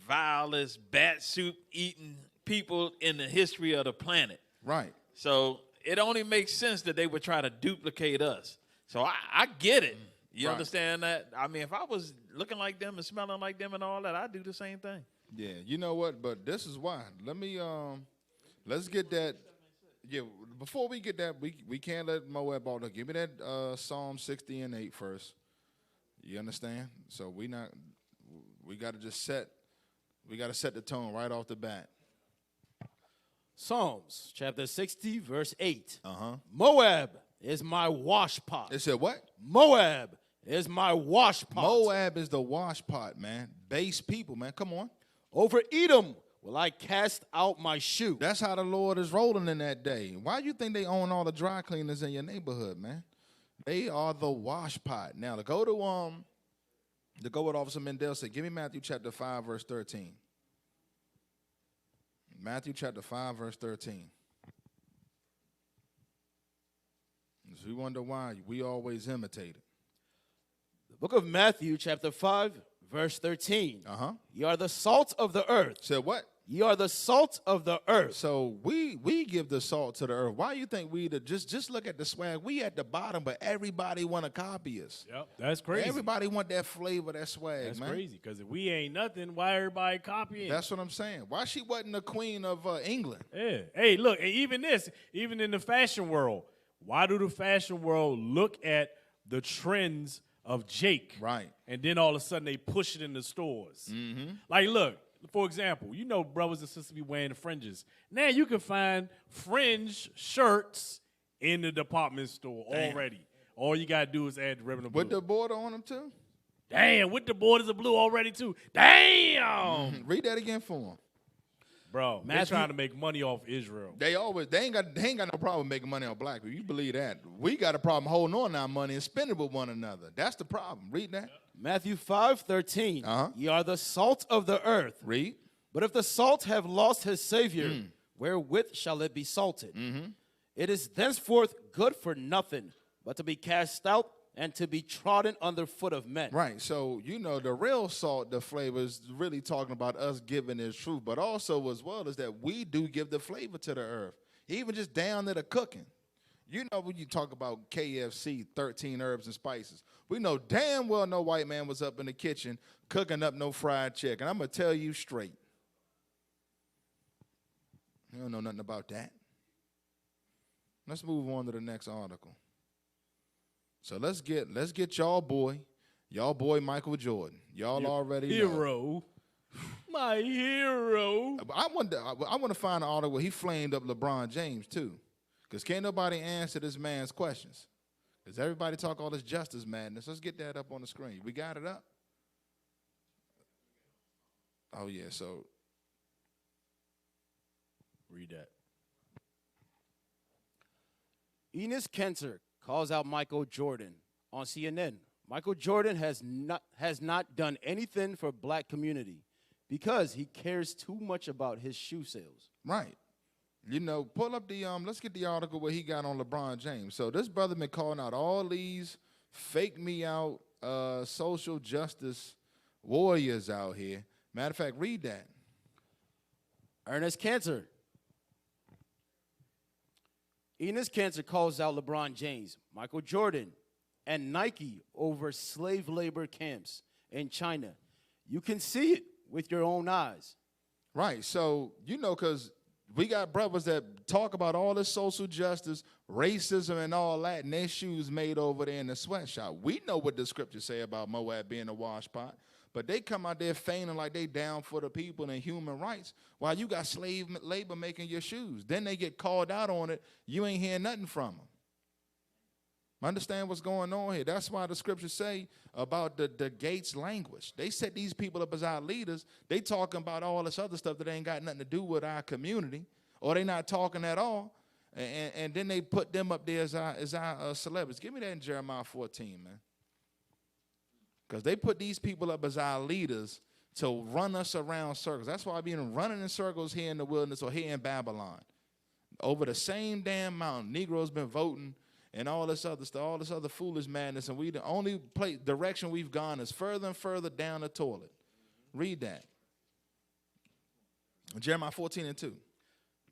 vilest, bat soup eating people in the history of the planet. Right. So it only makes sense that they would try to duplicate us. So I get it. You understand that? I mean, if I was looking like them and smelling like them and all that, I'd do the same thing. Yeah, you know what? But this is why. Let me let's get that. Yeah, before we get that, we can't let Moab out. Give me that Psalm 60 and 8 first. You understand? So we got to set the tone right off the bat. Psalms chapter 60 verse 8. Moab is my wash pot. It said what? Moab is my wash pot. Moab is the wash pot, man. Base people, man. Come on. Over Edom will I cast out my shoe. That's how the Lord is rolling in that day. Why do you think they own all the dry cleaners in your neighborhood, man? They are the wash pot. Now, to go with Officer Mendel said, give me Matthew chapter 5, verse 13. Matthew chapter 5, verse 13. So we wonder why we always imitate it. The book of Matthew chapter 5, verse 13. You are the salt of the earth. Said what? You are the salt of the earth. So we give the salt to the earth. Why do you think just look at the swag? We at the bottom, but everybody want to copy us. Yep, that's crazy. Everybody want that flavor, that swag, that's man. That's crazy, because if we ain't nothing, why everybody copying? That's what I'm saying. Why she wasn't the queen of England? Yeah. Hey, look, and even in the fashion world, why do the fashion world look at the trends of Jake? Right. And then all of a sudden they push it in the stores. Like, look. For example, you know brothers and sisters be wearing the fringes. Now you can find fringe shirts in the department store already. All you got to do is add the ribbon of blue. With the border on them too? Damn, with the borders of blue already too. Damn! Read that again for them. Bro, they're trying to make money off Israel. They ain't got no problem making money on black people. You believe that? We got a problem holding on to our money and spending with one another. That's the problem. Read that. Matthew 5:13. Ye are the salt of the earth. Read. But if the salt have lost his savior, wherewith shall it be salted? It is thenceforth good for nothing, but to be cast out and to be trodden underfoot of men. Right. So, the real salt, the flavor is really talking about us giving His truth, but also as well is that we do give the flavor to the earth, even just down to the cooking. When you talk about KFC, 13 herbs and spices, we know damn well no white man was up in the kitchen cooking up no fried chicken. I'm going to tell you straight. You don't know nothing about that. Let's move on to the next article. So let's get y'all boy Michael Jordan. Y'all already hero. My hero. I want to find an article where he flamed up LeBron James too. Because can't nobody answer this man's questions. Because everybody talk all this justice madness. Let's get that up on the screen. We got it up? Oh, yeah, so. Read that. Enes Kanter calls out Michael Jordan on CNN. Michael Jordan has not done anything for black community because he cares too much about his shoe sales. Right. Pull up the let's get the article where he got on LeBron James. So this brother been calling out all these fake me out social justice warriors out here. Matter of fact, read that. Enes Kanter calls out LeBron James, Michael Jordan, and Nike over slave labor camps in China. You can see it with your own eyes. Right. So, because we got brothers that talk about all this social justice, racism, and all that, and their shoes made over there in the sweatshop. We know what the scriptures say about Moab being a wash pot, but they come out there feigning like they down for the people and human rights while you got slave labor making your shoes. Then they get called out on it. You ain't hearing nothing from them. Understand what's going on here. That's why the scriptures say about the gates language. They set these people up as our leaders. They talking about all this other stuff that ain't got nothing to do with our community, or they not talking at all. And then they put them up there as our celebrities. Give me that in Jeremiah 14, man. Because they put these people up as our leaders to run us around circles. That's why I've been running in circles here in the wilderness or here in Babylon. Over the same damn mountain, Negroes been voting and all this other stuff, all this other foolish madness, and the only direction we've gone is further and further down the toilet. Read that. Jeremiah 14:2.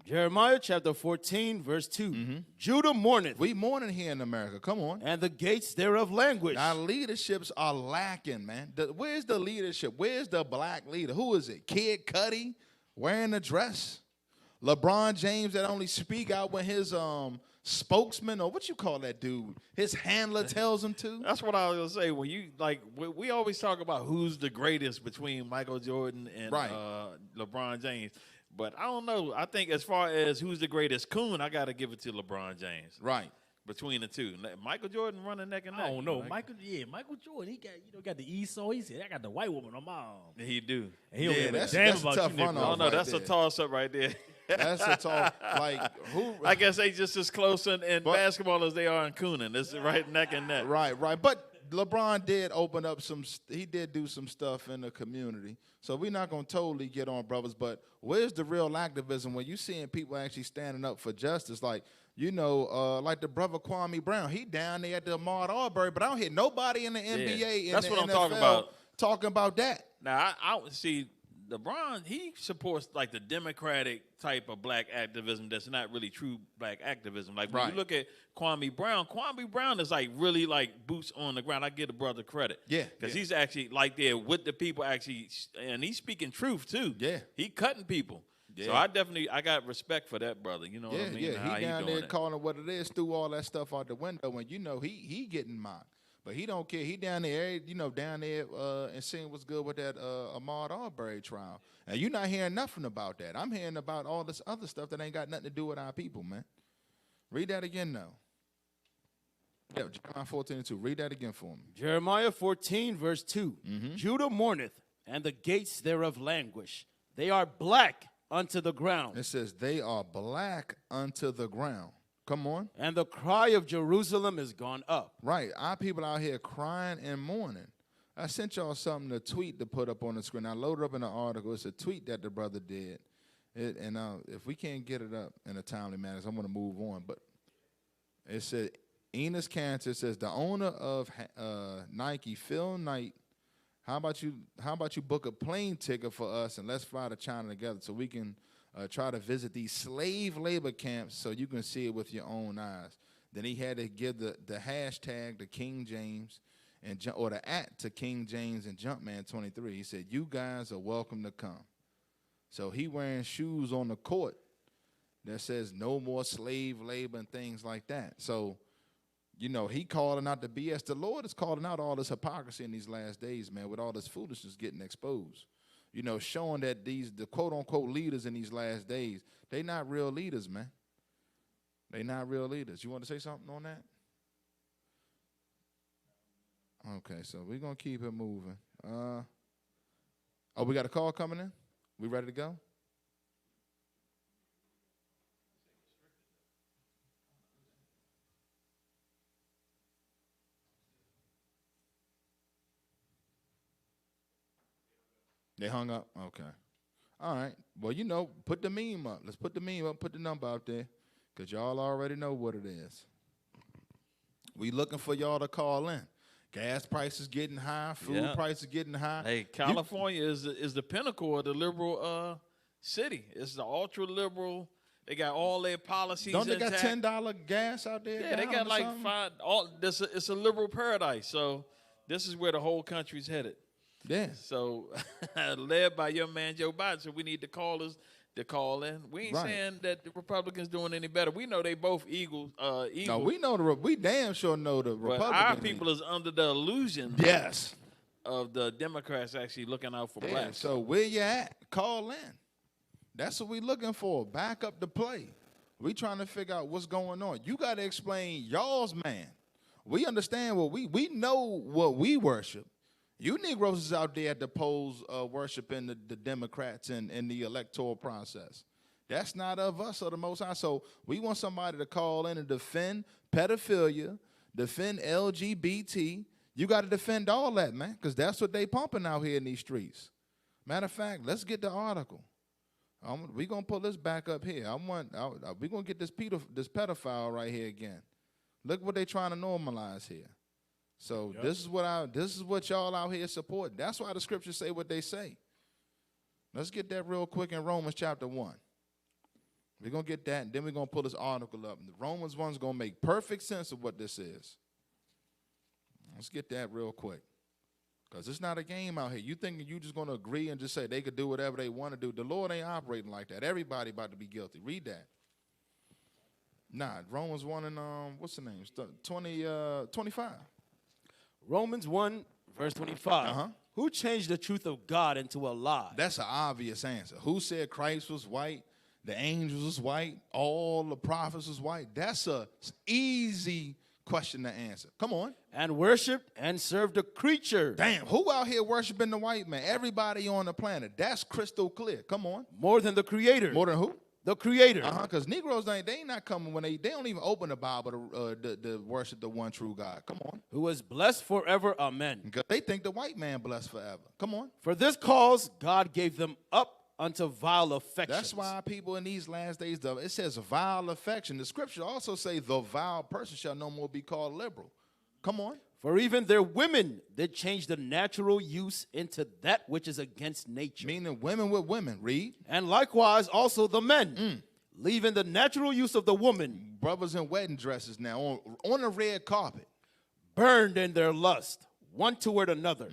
Jeremiah chapter 14, verse 2. Judah mourneth. We mourning here in America. Come on. And the gates thereof languish. Our leaderships are lacking, man. Where's the leadership? Where's the black leader? Who is it? Kid Cudi wearing a dress? LeBron James that only speak out when his spokesman, or what you call that dude, his handler tells him to? That's what I was going to say. When you, we always talk about who's the greatest between Michael Jordan and LeBron James. But I don't know. I think as far as who's the greatest coon, I got to give it to LeBron James. Right. Between the two. Michael Jordan running neck and neck. I don't know. Michael Jordan, he got the Esau. He said, I got the white woman on my arm. He do. And he don't give a damn about tough you. Run-off no, that's a toss-up right there. That's a toss. Who? I guess they just as close in basketball as they are in cooning. This is right neck and neck. Right. But LeBron did open up he did do some stuff in the community. So we're not going to totally get on brothers, but where's the real activism when you seeing people actually standing up for justice? Like the brother Kwame Brown, he down there at the Ahmaud Arbery, but I don't hear nobody in the NBA That's and what the I'm NFL talking about that. Now, I see LeBron, he supports like the democratic type of black activism that's not really true black activism. Like when you look at Kwame Brown is like really like boots on the ground. I give the brother credit. Yeah. Because he's actually like there with the people actually, and he's speaking truth too. Yeah. He cutting people. Yeah. So I got respect for that brother. You know what I mean? Yeah, he down there calling it what it is, threw all that stuff out the window, and he getting mocked. But he don't care. He down there, and seeing what's good with that Ahmaud Arbery trial. And you're not hearing nothing about that. I'm hearing about all this other stuff that ain't got nothing to do with our people, man. Read that again now. Yeah, Jeremiah 14:2. Read that again for me. Jeremiah 14, verse 2. Judah mourneth, and the gates thereof languish. They are black unto the ground. It says they are black unto the ground. Come on. And the cry of Jerusalem is gone up. Right. Our people out here crying and mourning. I sent y'all something to tweet to put up on the screen. I loaded up in an article. It's a tweet that the brother did. If we can't get it up in a timely manner, I'm going to move on. But it said, Enos Cantor says, the owner of Nike, Phil Knight, how about you book a plane ticket for us and let's fly to China together so we can try to visit these slave labor camps so you can see it with your own eyes. Then he had to give the hashtag to King James or the @ to King James and Jumpman 23. He said, you guys are welcome to come. So he wearing shoes on the court that says no more slave labor and things like that. So, you know, he calling out the BS. The Lord is calling out all this hypocrisy in these last days, man, with all this foolishness getting exposed. You know, showing that the quote-unquote leaders in these last days, they not real leaders, man. They not real leaders. You want to say something on that? Okay, so we're going to keep it moving. We got a call coming in? We ready to go? They hung up? Okay. All right. Well, you know, put the meme up. Let's put the meme up, put the number out there, because y'all already know what it is. We looking for y'all to call in. Gas prices getting high, food prices getting high. Hey, California is the pinnacle of the liberal city. It's the ultra liberal. They got all their policies. Don't they intact. got $10 gas out there? Yeah, they got like it's a liberal paradise. So this is where the whole country's headed. Yeah. So led by your man Joe Biden. So we need the callers to call in. We ain't saying that the Republicans doing any better. We know they both evil. No, we damn sure know the Republicans. But our people is under the illusion. Yes. Of the Democrats actually looking out for blacks. So where you at? Call in. That's what we looking for. Back up the play. We trying to figure out what's going on. You got to explain y'all's man. We understand what we know what we worship. You Negroes is out there at the polls worshiping the Democrats in the electoral process. That's not of us or the Most High. So we want somebody to call in and defend pedophilia, defend LGBT. You got to defend all that, man, because that's what they pumping out here in these streets. Matter of fact, let's get the article. We're going to pull this back up here. We're going to get this pedophile right here again. Look what they trying to normalize here. So this is what y'all out here support. That's why the scriptures say what they say. Let's get that real quick in Romans chapter 1. We're going to get that, and then we're going to pull this article up. And the Romans 1 is going to make perfect sense of what this is. Let's get that real quick. Because it's not a game out here. You thinking you just going to agree and just say they could do whatever they want to do. The Lord ain't operating like that. Everybody about to be guilty. Read that. Nah, Romans 1 and, what's the name? 25. Romans 1, verse 25. Who changed the truth of God into a lie? That's an obvious answer. Who said Christ was white? The angels was white? All the prophets was white? That's an easy question to answer. Come on. And worshiped and served a creature. Damn, who out here worshiping the white man? Everybody on the planet. That's crystal clear. Come on. More than the creator. More than who? The creator. Because Negroes, they ain't not coming when they don't even open the Bible to worship the one true God. Come on. Who is blessed forever. Amen. Because they think the white man blessed forever. Come on. For this cause, God gave them up unto vile affections. That's why our people in these last days, it says vile affection. The scripture also say the vile person shall no more be called liberal. Come on. For even their women did change the natural use into that which is against nature. Meaning women with women. Read. And likewise also the men, leaving the natural use of the woman. Brothers in wedding dresses now on a red carpet. Burned in their lust, one toward another.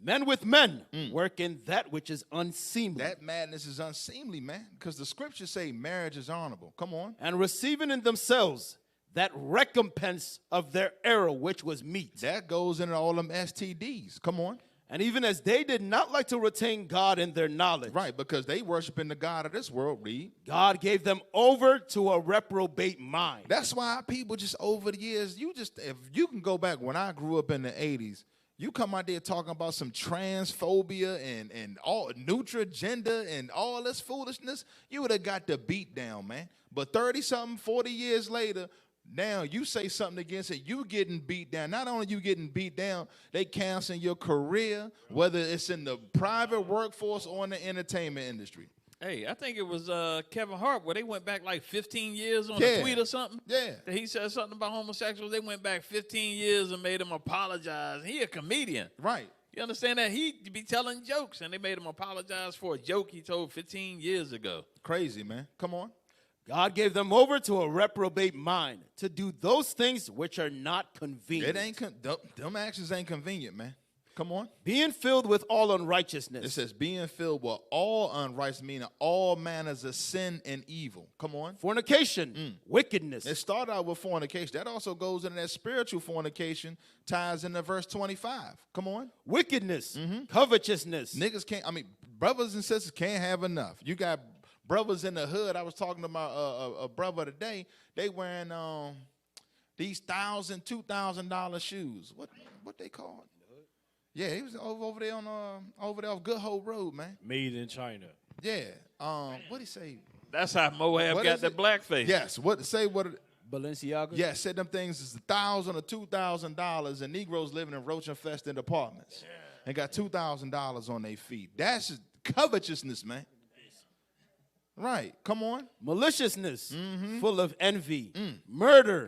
Men with men work in that which is unseemly. That madness is unseemly, man, because the scriptures say marriage is honorable. Come on. And receiving in themselves that recompense of their error, which was meat. That goes into all them STDs. Come on. And even as they did not like to retain God in their knowledge. Right, because they worshiping the God of this world, read. God gave them over to a reprobate mind. That's why people just over the years, if you can go back when I grew up in the 80s, You come out there talking about some transphobia and all Nutrigender and all this foolishness, you would have got the beat down, man. But 30-something, 40 years later, now you say something against it, you getting beat down. Not only you getting beat down, they canceling your career, whether it's in the private workforce or in the entertainment industry. Hey, I think it was Kevin Hart where they went back like 15 years on a tweet or something. Yeah. That he said something about homosexuals. They went back 15 years and made him apologize. He a comedian. Right. You understand that? He be telling jokes, and they made him apologize for a joke he told 15 years ago. Crazy, man. Come on. God gave them over to a reprobate mind to do those things which are not convenient. It ain't them actions ain't convenient, man. Come on. Being filled with all unrighteousness. It says being filled with all unrighteousness, meaning all manners of sin and evil. Come on. Fornication, wickedness. It started out with fornication. That also goes into that spiritual fornication, ties into verse 25. Come on. Wickedness, covetousness. Niggas can't, brothers and sisters can't have enough. You got brothers in the hood. I was talking to my a brother today. They wearing these $1,000, $2,000 shoes. What they called? Yeah, he was over there on off Good Hope Road, man. Made in China. Yeah. What he say? That's how Moab got the blackface. Yes. What Balenciaga? Yeah, said them things is $1,000 or $2,000, and Negroes living in roach-infested apartments and got $2,000 on their feet. That's just covetousness, man. Right, come on. Maliciousness, full of envy, murder.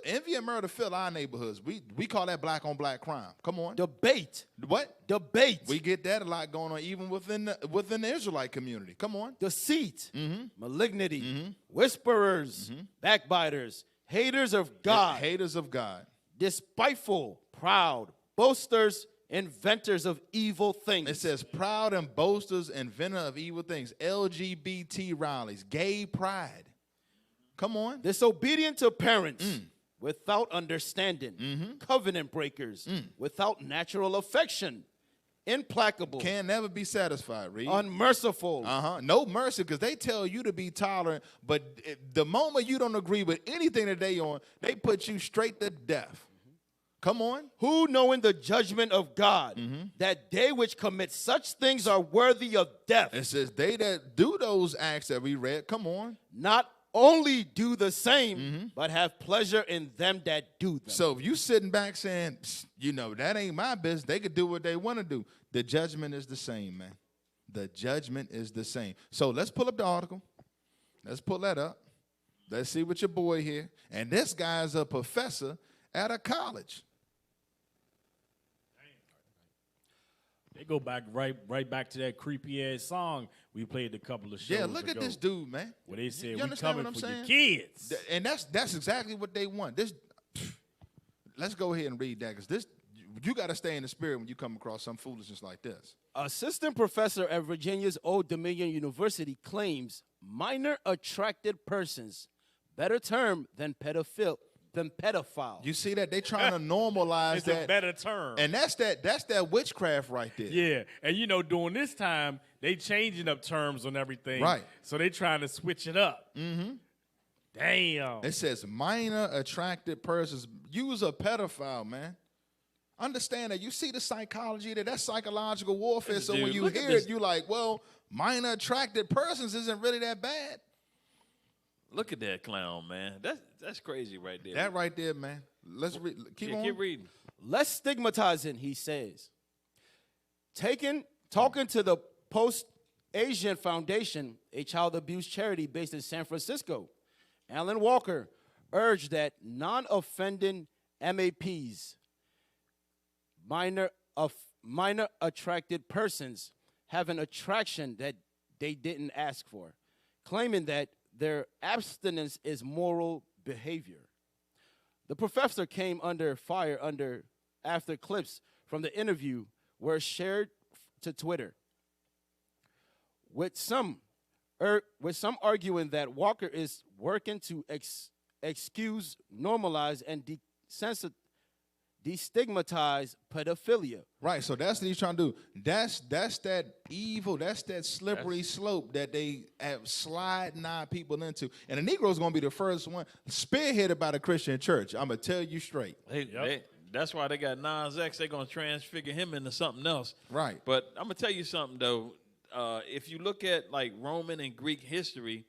Envy and murder fill our neighborhoods. We call that black on black crime. Come on. Debate. What? Debate. We get that a lot going on even within the Israelite community. Come on. Deceit, malignity, whisperers, backbiters, haters of God. Haters of God. Despiteful, proud, boasters, inventors of evil things. It says proud and boasters, inventor of evil things. LGBT rallies, gay pride. Come on. Disobedient to parents, without understanding. Covenant breakers, without natural affection. Implacable. Can never be satisfied, Reed. Unmerciful. No mercy, because they tell you to be tolerant, but the moment you don't agree with anything that they on, they put you straight to death. Come on. Who, knowing the judgment of God, that they which commit such things are worthy of death. It says they that do those acts that we read, come on. Not only do the same, but have pleasure in them that do them. So if you sitting back saying, that ain't my business, they could do what they want to do. The judgment is the same, man. The judgment is the same. So let's pull up the article. Let's pull that up. Let's see what your boy here. And this guy's a professor at a college. They go back right back to that creepy ass song we played a couple of shows Yeah, look at ago, this dude, man. where they said You we understand coming what I'm for saying? your kids. And that's exactly what they want. Let's go ahead and read that, because you got to stay in the spirit when you come across some foolishness like this. Assistant professor at Virginia's Old Dominion University claims minor attracted persons, better term than pedophile. You see that? They trying to normalize It's that. a better term. And that's that witchcraft right there. Yeah, and during this time, they changing up terms on everything. Right. So they trying to switch it up. Damn. It says minor attracted persons. Use a pedophile, man. Understand that. You see the psychology there. That's psychological warfare. So when you hear it, you like, well, minor attracted persons isn't really that bad. Look at that clown, man. That's crazy right there. That right there, man. Let's keep on. Keep reading. Less stigmatizing, he says. Talking to the Post-Asian Foundation, a child abuse charity based in San Francisco, Alan Walker urged that non-offending MAPs, minor attracted persons, have an attraction that they didn't ask for, claiming that their abstinence is moral behavior. The professor came under fire after clips from the interview were shared to Twitter, with some arguing that Walker is working to excuse, normalize, and destigmatize pedophilia. Right, so that's what he's trying to do. That's that evil, that's that slippery slope that they have sliding our people into. And the Negro's going to be the first one spearheaded by the Christian church. I'm going to tell you straight. They That's why they got Nas X. They're going to transfigure him into something else. Right. But I'm going to tell you something, though. If you look at, like, Roman and Greek history,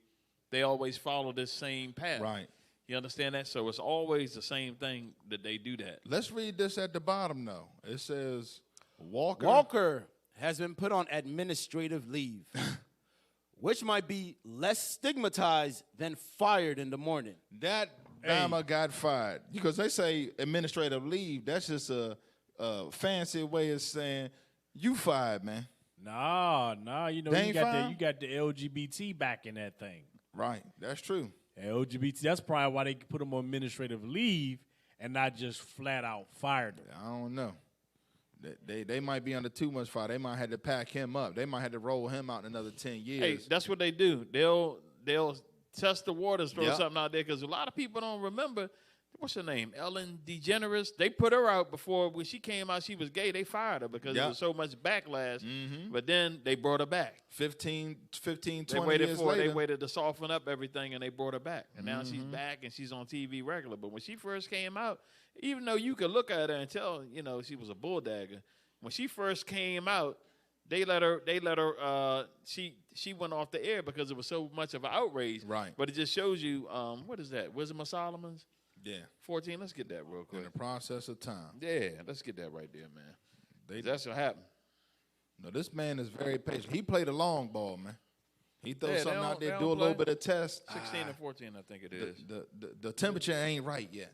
they always follow this same path. Right. You understand that? So it's always the same thing that they do that. Let's read this at the bottom, though. It says, Walker has been put on administrative leave, which might be less stigmatized than fired in the morning. That Bama got fired. Because they say administrative leave, that's just a fancy way of saying you fired, man. Nah, you know, you got the LGBT back in that thing. Right, that's true. LGBT, that's probably why they put them on administrative leave and not just flat out fired them. I don't know. They might be under too much fire. They might have to pack him up. They might have to roll him out in another 10 years. Hey, that's what they do. They'll test the waters, throw something out there, because a lot of people don't remember. What's her name? Ellen DeGeneres. They put her out before. When she came out, she was gay. They fired her because there was so much backlash. But then they brought her back. 15, 20 years later. They later. waited to soften up everything, and they brought her back. And now she's back, and she's on TV regular. But when she first came out, even though you could look at her and tell, you know, she was a bulldagger, when she first came out, they let her. She went off the air because it was so much of an outrage. Right. But it just shows you, what is that? Wisdom of Solomon's? Yeah. 14. Let's get that real quick. In the process of time. Yeah, let's get that right there, man. That's what happened. No, this man is very patient. He played a long ball, man. He throws something out there, they do a don't little play. bit of test. 16 and 14, I think it is. The temperature ain't right yet.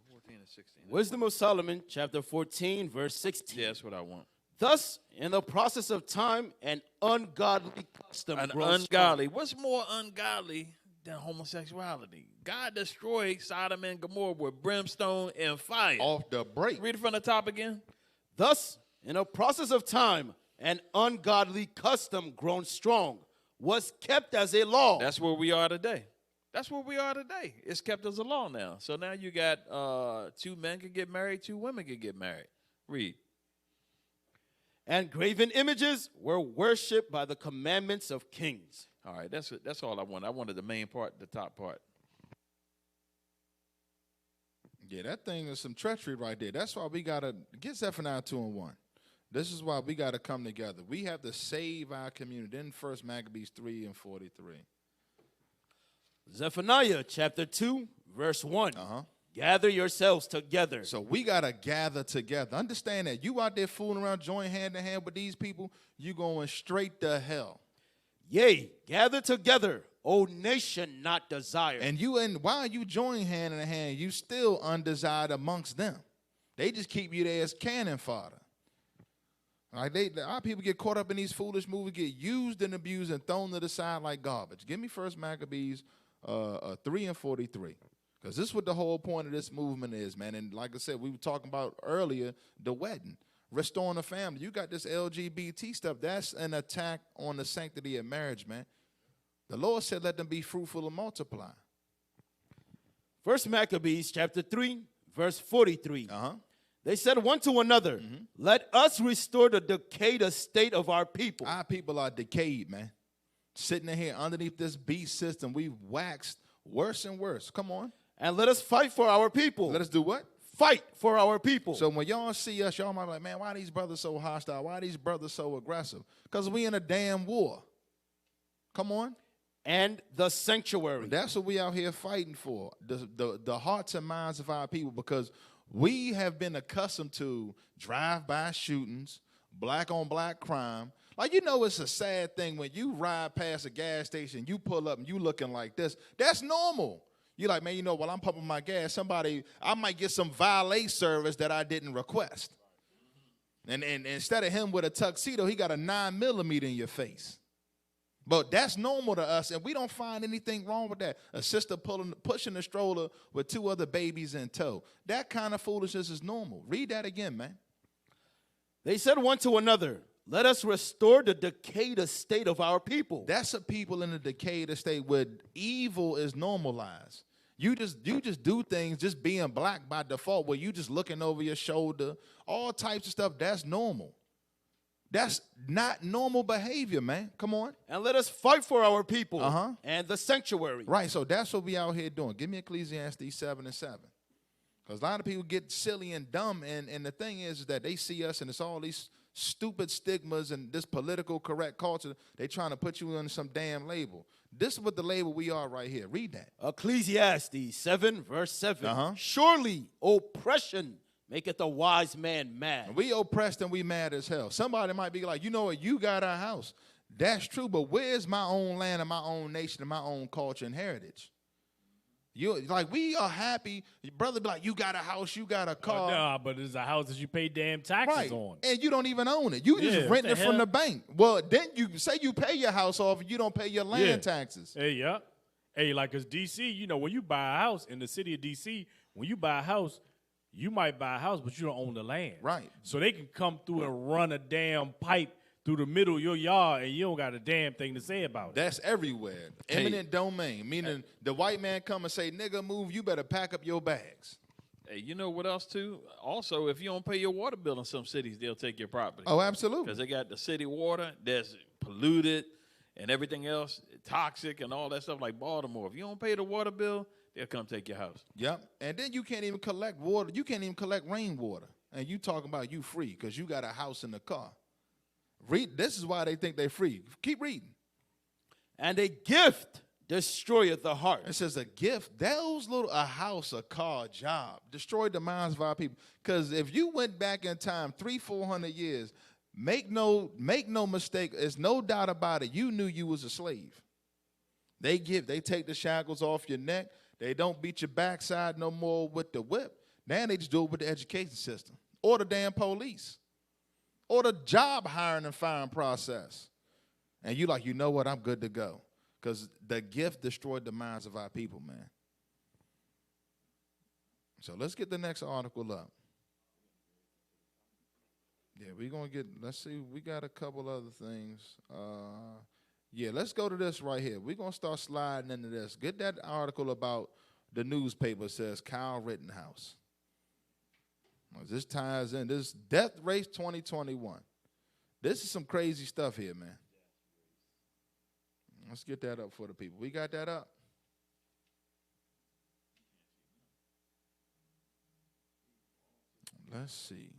14 and 16. Wisdom of Solomon, chapter 14, verse 16. Yeah, that's what I want. Thus, in the process of time, an ungodly custom grows ungodly. What's more ungodly than homosexuality? God destroyed Sodom and Gomorrah with brimstone and fire. Off the break. Read it from the top again. Thus, in a process of time, an ungodly custom grown strong was kept as a law. That's where we are today. That's where we are today. It's kept as a law now. So now you got 2 men can get married, 2 women can get married. Read. And graven images were worshipped by the commandments of kings. All right, that's all I wanted. I wanted the main part, the top part. Yeah, that thing is some treachery right there. That's why we got to get Zephaniah 2 and 1. This is why we got to come together. We have to save our community. Then 1 Maccabees 3 and 43. Zephaniah chapter 2, verse 1. Gather yourselves together. So we got to gather together. Understand that. You out there fooling around, join hand in hand with these people, you going straight to hell. Yea, gather together, O nation not desired. And while you join hand in hand, you still undesired amongst them. They just keep you there as cannon fodder. Like our people get caught up in these foolish movies, get used and abused and thrown to the side like garbage. Give me 1 Maccabees 3 and 43. Because this is what the whole point of this movement is, man. And like I said, we were talking about earlier, the wedding, restoring the family. You got this LGBT stuff. That's an attack on the sanctity of marriage, man. The Lord said, let them be fruitful and multiply. 1 Maccabees chapter 3, verse 43. They said one to another, let us restore the decayed estate of our people. Our people are decayed, man. Sitting in here underneath this beast system, we've waxed worse and worse. Come on. And let us fight for our people. Let us do what? Fight for our people. So when y'all see us, y'all might be like, man, why are these brothers so hostile? Why are these brothers so aggressive? Because we in a damn war. Come on. And the sanctuary. That's what we out here fighting for. The hearts and minds of our people, because we have been accustomed to drive-by shootings, black-on-black crime. Like, you know, it's a sad thing when you ride past a gas station, you pull up and you looking like this. That's normal. You're like, man, you know, while I'm pumping my gas, I might get some valet service that I didn't request. And instead of him with a tuxedo, he got a 9mm in your face. But that's normal to us, and we don't find anything wrong with that. A sister pushing a stroller with 2 other babies in tow. That kind of foolishness is normal. Read that again, man. They said one to another, let us restore the decayed estate of our people. That's a people in a decayed estate where evil is normalized. You just do things just being black by default, where you just looking over your shoulder, all types of stuff. That's normal. That's not normal behavior, man. Come on. And let us fight for our people and the sanctuary. Right, so that's what we out here doing. Give me Ecclesiastes 7 and 7. Because a lot of people get silly and dumb, and the thing is that they see us and it's all these stupid stigmas and this political correct culture. They trying to put you on some damn label. This is what the label we are right here. Read that. Ecclesiastes 7, verse 7. Surely oppression maketh a wise man mad. We oppressed and we mad as hell. Somebody might be like, you know what, you got our house. That's true, but where's my own land and my own nation and my own culture and heritage? You like, we are happy. Your brother be like, you got a house, you got a car. Nah, but it's a house that you pay damn taxes on. And you don't even own it. You just renting it from the bank. Well, then you say you pay your house off and you don't pay your land taxes. Hey, Hey, like, because D.C., you know, when you buy a house in the city of D.C., when you buy a house, you might buy a house, but you don't own the land. Right. So they can come through and run a damn pipe through the middle of your yard, and you don't got a damn thing to say about it. That's everywhere. Eminent domain, meaning the white man come and say, nigga, move, you better pack up your bags. Hey, you know what else, too? Also, if you don't pay your water bill in some cities, they'll take your property. Oh, absolutely. Because they got the city water that's polluted and everything else, toxic and all that stuff like Baltimore. If you don't pay the water bill, they'll come take your house. Yep. And then you can't even collect water. You can't even collect rainwater. And you talking about you free because you got a house in the car. Read. This is why they think they're free. Keep reading. And a gift destroyeth the heart. It says a gift. Those little, a house, a car, a job, destroyed the minds of our people. Because if you went back in time 300-400 years, make no mistake, there's no doubt about it, you knew you was a slave. They take the shackles off your neck. They don't beat your backside no more with the whip. Now they just do it with the education system. Or the damn police. Or the job hiring and firing process. And you like, you know what, I'm good to go. Because the gift destroyed the minds of our people, man. So let's get the next article up. Yeah, we're going to get, let's see, we got a couple other things. Yeah, let's go to this right here. We're going to start sliding into this. Get that article about the newspaper says Kyle Rittenhouse. This ties in. This Death Race 2021. This is some crazy stuff here, man. Let's get that up for the people. We got that up? Let's see.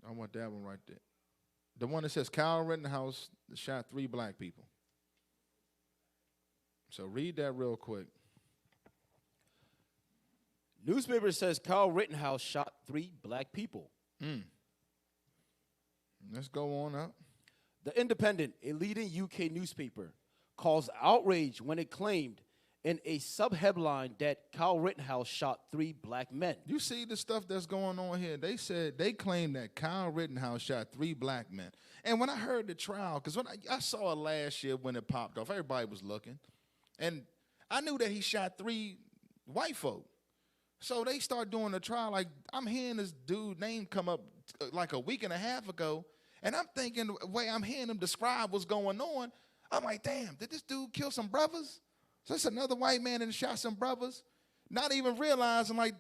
I want that one right there. The one that says Kyle Rittenhouse shot 3 black people. So read that real quick. Newspaper says Kyle Rittenhouse shot 3 black people. Let's go on up. The Independent, a leading UK newspaper, caused outrage when it claimed in a sub-headline that Kyle Rittenhouse shot 3 black men. You see the stuff that's going on here? They said, they claimed that Kyle Rittenhouse shot 3 black men. And when I heard the trial, because when I saw it last year when it popped off, everybody was looking. And I knew that he shot 3 white folk. So they start doing the trial. Like, I'm hearing this dude name come up like a week and a half ago, and I'm thinking the way I'm hearing him describe what's going on, I'm like, damn, did this dude kill some brothers? So it's another white man and shot some brothers, not even realizing, like,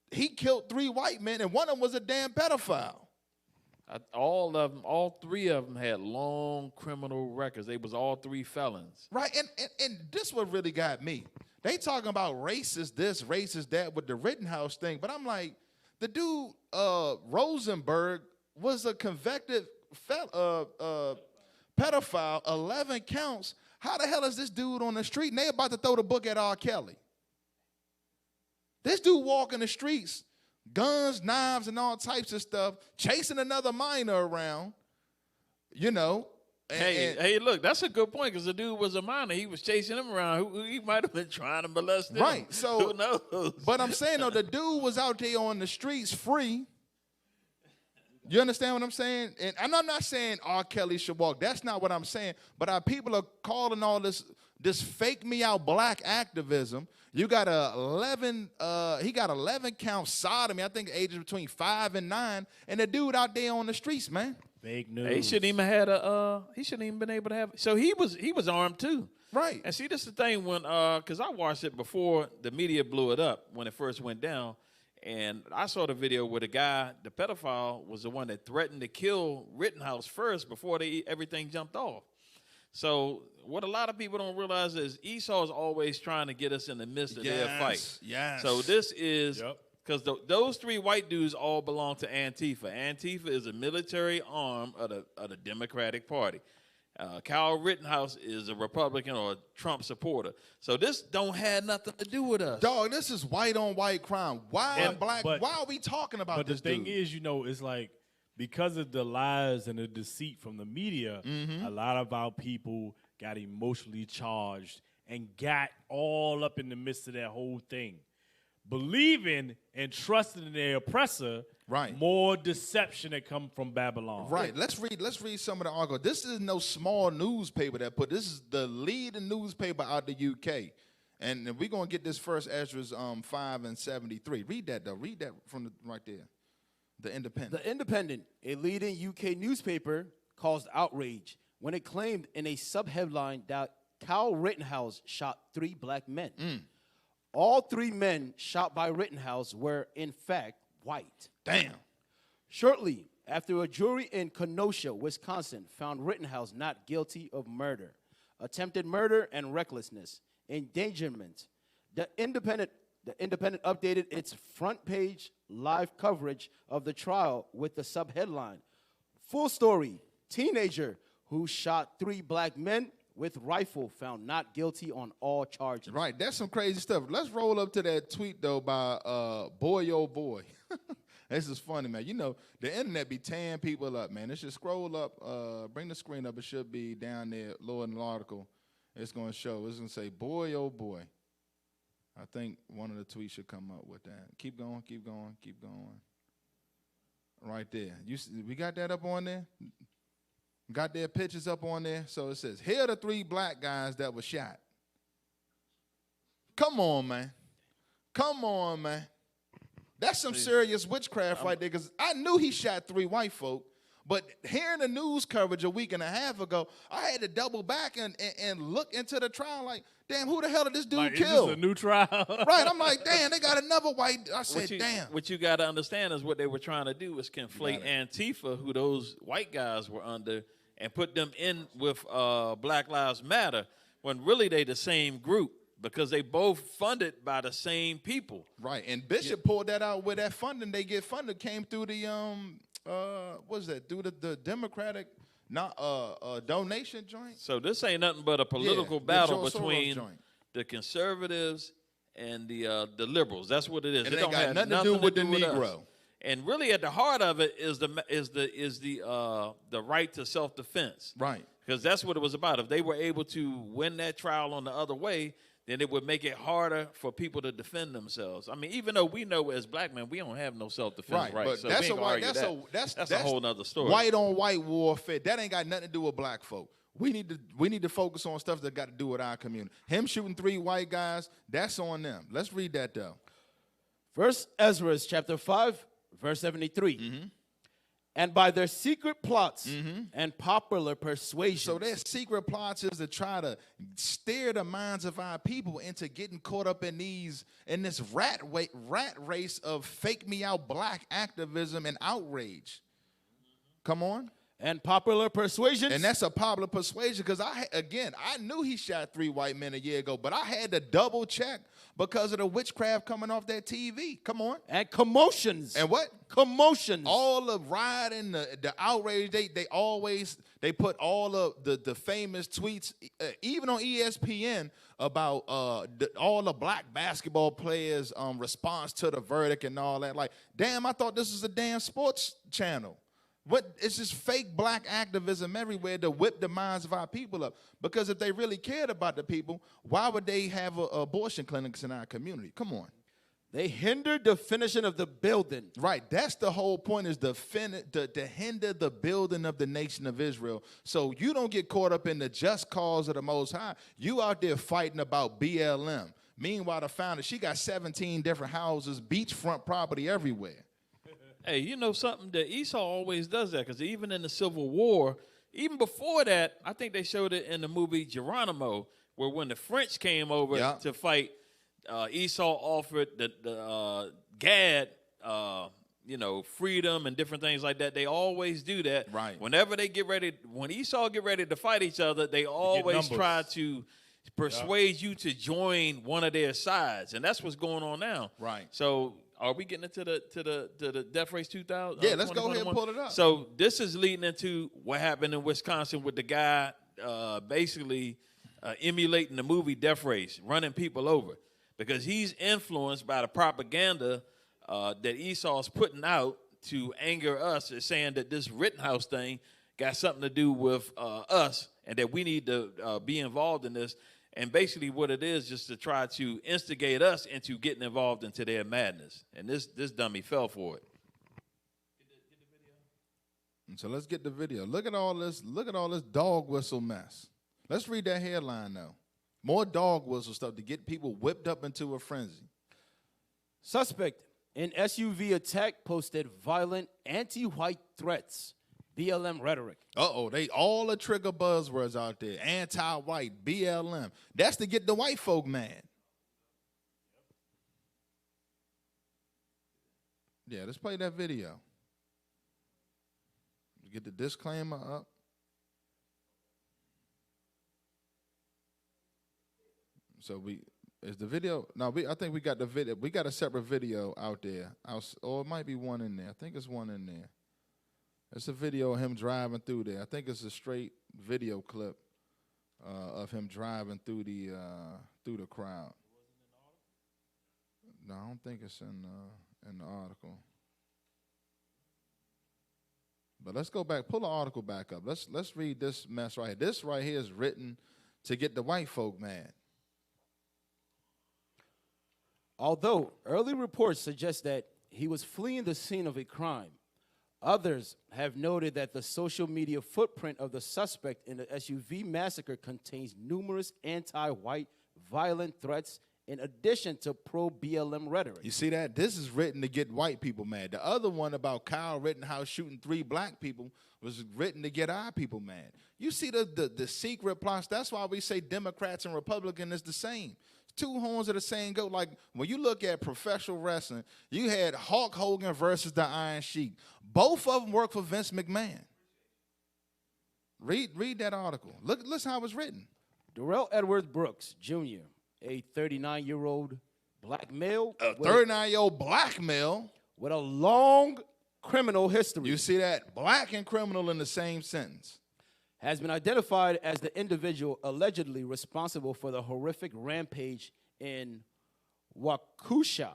he killed 3 white men, and one of them was a damn pedophile. All 3 of them had long criminal records. They was all 3 felons. Right, and this what really got me. They talking about racist this, racist that with the Rittenhouse thing, but I'm like, the dude Rosenberg was a convicted pedophile, 11 counts. How the hell is this dude on the street? And they about to throw the book at R. Kelly. This dude walking the streets, guns, knives, and all types of stuff, chasing another minor around, you know. Hey, look, that's a good point because the dude was a minor. He was chasing him around. He might have been trying to molest him. Right. So, who knows? But I'm saying, though, the dude was out there on the streets free. You understand what I'm saying? And I'm not saying R. Kelly should walk. That's not what I'm saying. But our people are calling all this fake me out black activism. You got he got 11 count sodomy. I think ages between 5 and 9. And the dude out there on the streets, man. Fake news. He shouldn't even had he shouldn't even been able to have. So he was armed too. Right. And see, this is the thing when because I watched it before the media blew it up when it first went down. And I saw the video where the guy, the pedophile, was the one that threatened to kill Rittenhouse first before everything jumped off. So what a lot of people don't realize is Esau is always trying to get us in the midst of their fight. Yes. So this is because those three white dudes all belong to Antifa. Antifa is a military arm of the Democratic Party. Kyle Rittenhouse is a Republican or a Trump supporter. So this don't have nothing to do with us. Dog, this is white on white crime. Why are we talking about this? But the thing is, it's like because of the lies and the deceit from the media, a lot of our people got emotionally charged and got all up in the midst of that whole thing. Believing and trusting in their oppressor, more deception that come from Babylon. Right. Let's read some of the article. This is no small newspaper this is the leading newspaper out the UK. And we're gonna get this first Ezra's 5 and 73. Read that though. Read that from right there. The Independent. The Independent, a leading UK newspaper, caused outrage when it claimed in a subheadline that Kyle Rittenhouse shot 3 black men. All 3 men shot by Rittenhouse were, in fact, white. Damn. Shortly after a jury in Kenosha, Wisconsin, found Rittenhouse not guilty of murder, attempted murder, and recklessness, endangerment, the Independent updated its front page live coverage of the trial with the subheadline, "Full story, teenager who shot 3 black men with rifle found not guilty on all charges." Right, that's some crazy stuff. Let's roll up to that tweet, though, by Boy Oh Boy. This is funny, man. The internet be tearing people up, man. Let's just scroll up, bring the screen up. It should be down there, lower in the article. It's going to show. It's going to say, Boy Oh Boy. I think one of the tweets should come up with that. Keep going, keep going, keep going. Right there. We got that up on there? Got their pictures up on there. So it says, here are the 3 black guys that were shot. Come on, man. Come on, man. That's some serious witchcraft right there, because I knew he shot 3 white folk, but hearing the news coverage a week and a half ago, I had to double back and look into the trial like, damn, who the hell did this dude kill? Is this a new trial? Right, I'm like, damn, they got another white. I said, damn. What you got to understand is what they were trying to do is conflate Antifa, who those white guys were under, and put them in with Black Lives Matter, when really they the same group, because they both funded by the same people. Right, and Bishop pulled that out where that funding they get funded came through the what's that? Through the Democratic donation joint. So this ain't nothing but a political battle between the conservatives and the liberals. That's what it is. And it don't have nothing to do with the Negro. And really, at the heart of it is the right to self-defense. Right. Because that's what it was about. If they were able to win that trial on the other way, then it would make it harder for people to defend themselves. I mean, even though we know as black men we don't have no self-defense rights, so that's we ain't gonna argue that's a whole nother story. White on white warfare. That ain't got nothing to do with black folk. We need to focus on stuff that got to do with our community. Him shooting 3 white guys, that's on them. Let's read that though. First Ezra chapter 5, verse 73. And by their secret plots and popular persuasion. So their secret plots is to try to steer the minds of our people into getting caught up in this rat race of fake me out black activism and outrage. Come on. And popular persuasion. And that's a popular persuasion because I knew he shot 3 white men a year ago, but I had to double check because of the witchcraft coming off that TV. Come on. And commotions. And what? Commotions. All the rioting, the outrage, they put all of the famous tweets, even on ESPN, about all the black basketball players' response to the verdict and all that. Like, damn, I thought this was a damn sports channel. It's just fake black activism everywhere to whip the minds of our people up. Because if they really cared about the people, why would they have abortion clinics in our community? Come on. They hindered the finishing of the building. Right. That's the whole point, is to hinder the building of the nation of Israel. So you don't get caught up in the just cause of the Most High. You out there fighting about BLM. Meanwhile, the founder, she got 17 different houses, beachfront property everywhere. Hey, you know something? That Esau always does that, because even in the Civil War, even before that, I think they showed it in the movie Geronimo, where when the French came over to fight, Esau offered the Gad, freedom and different things like that. They always do that. Right. Whenever they when Esau get ready to fight each other, they always try to persuade you to join one of their sides, and that's what's going on now. Right. So, are we getting into the Death Race 2000? Yeah, let's go ahead and pull it up. So, this is leading into what happened in Wisconsin with the guy basically emulating the movie Death Race, running people over, because he's influenced by the propaganda that Esau's putting out to anger us, is saying that this Rittenhouse thing got something to do with us and that we need to be involved in this. And basically what it is, just to try to instigate us into getting involved into their madness. And this dummy fell for it. So let's get the video. Look at all this dog whistle mess. Let's read that headline now. More dog whistle stuff to get people whipped up into a frenzy. Suspect in SUV attack posted violent anti-white threats. BLM rhetoric. They all the trigger buzzwords out there. Anti-white, BLM. That's to get the white folk mad. Yeah, let's play that video. Get the disclaimer up. So is the video? No, I think we got the video. We got a separate video out there. Or it might be one in there. I think it's one in there. It's a video of him driving through there. I think it's a straight video clip of him driving through the crowd. No, I don't think it's in the article. But let's go back. Pull the article back up. Let's read this mess right here. This right here is written to get the white folk mad. Although early reports suggest that he was fleeing the scene of a crime, others have noted that the social media footprint of the suspect in the SUV massacre contains numerous anti-white violent threats in addition to pro-BLM rhetoric. You see that? This is written to get white people mad. The other one about Kyle Rittenhouse shooting 3 black people was written to get our people mad. You see the secret plots. That's why we say Democrats and Republicans is the same. Two horns of the same goat. Like when you look at professional wrestling, you had Hulk Hogan versus the Iron Sheik. Both of them work for Vince McMahon. Read that article. Listen how it's written. Darrell Edwards Brooks, Jr., a 39-year-old black male. A 39-year-old black male with a long criminal history. You see that? Black and criminal in the same sentence. Has been identified as the individual allegedly responsible for the horrific rampage in Waukesha,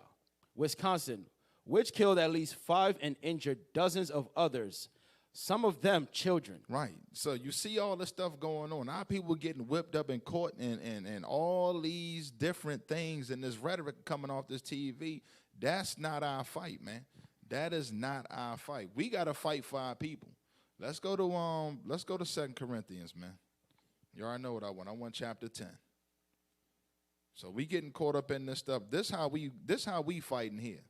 Wisconsin, which killed at least 5 and injured dozens of others, some of them children. Right. So you see all this stuff going on. Our people getting whipped up in court and all these different things and this rhetoric coming off this TV. That's not our fight, man. That is not our fight. We got to fight for our people. Let's go to 2 Corinthians, man. You already know what I want. I want chapter 10. So we getting caught up in this stuff. This how we fighting here.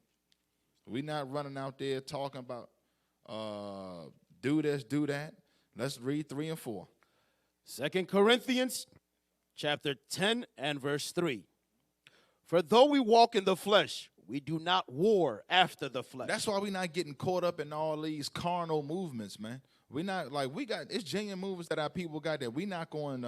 We not running out there talking about do this, do that. Let's read 3 and 4. 2 Corinthians chapter 10 and verse 3. For though we walk in the flesh, we do not war after the flesh. That's why we're not getting caught up in all these carnal movements, man. We're not it's genuine movements that our people got that we not going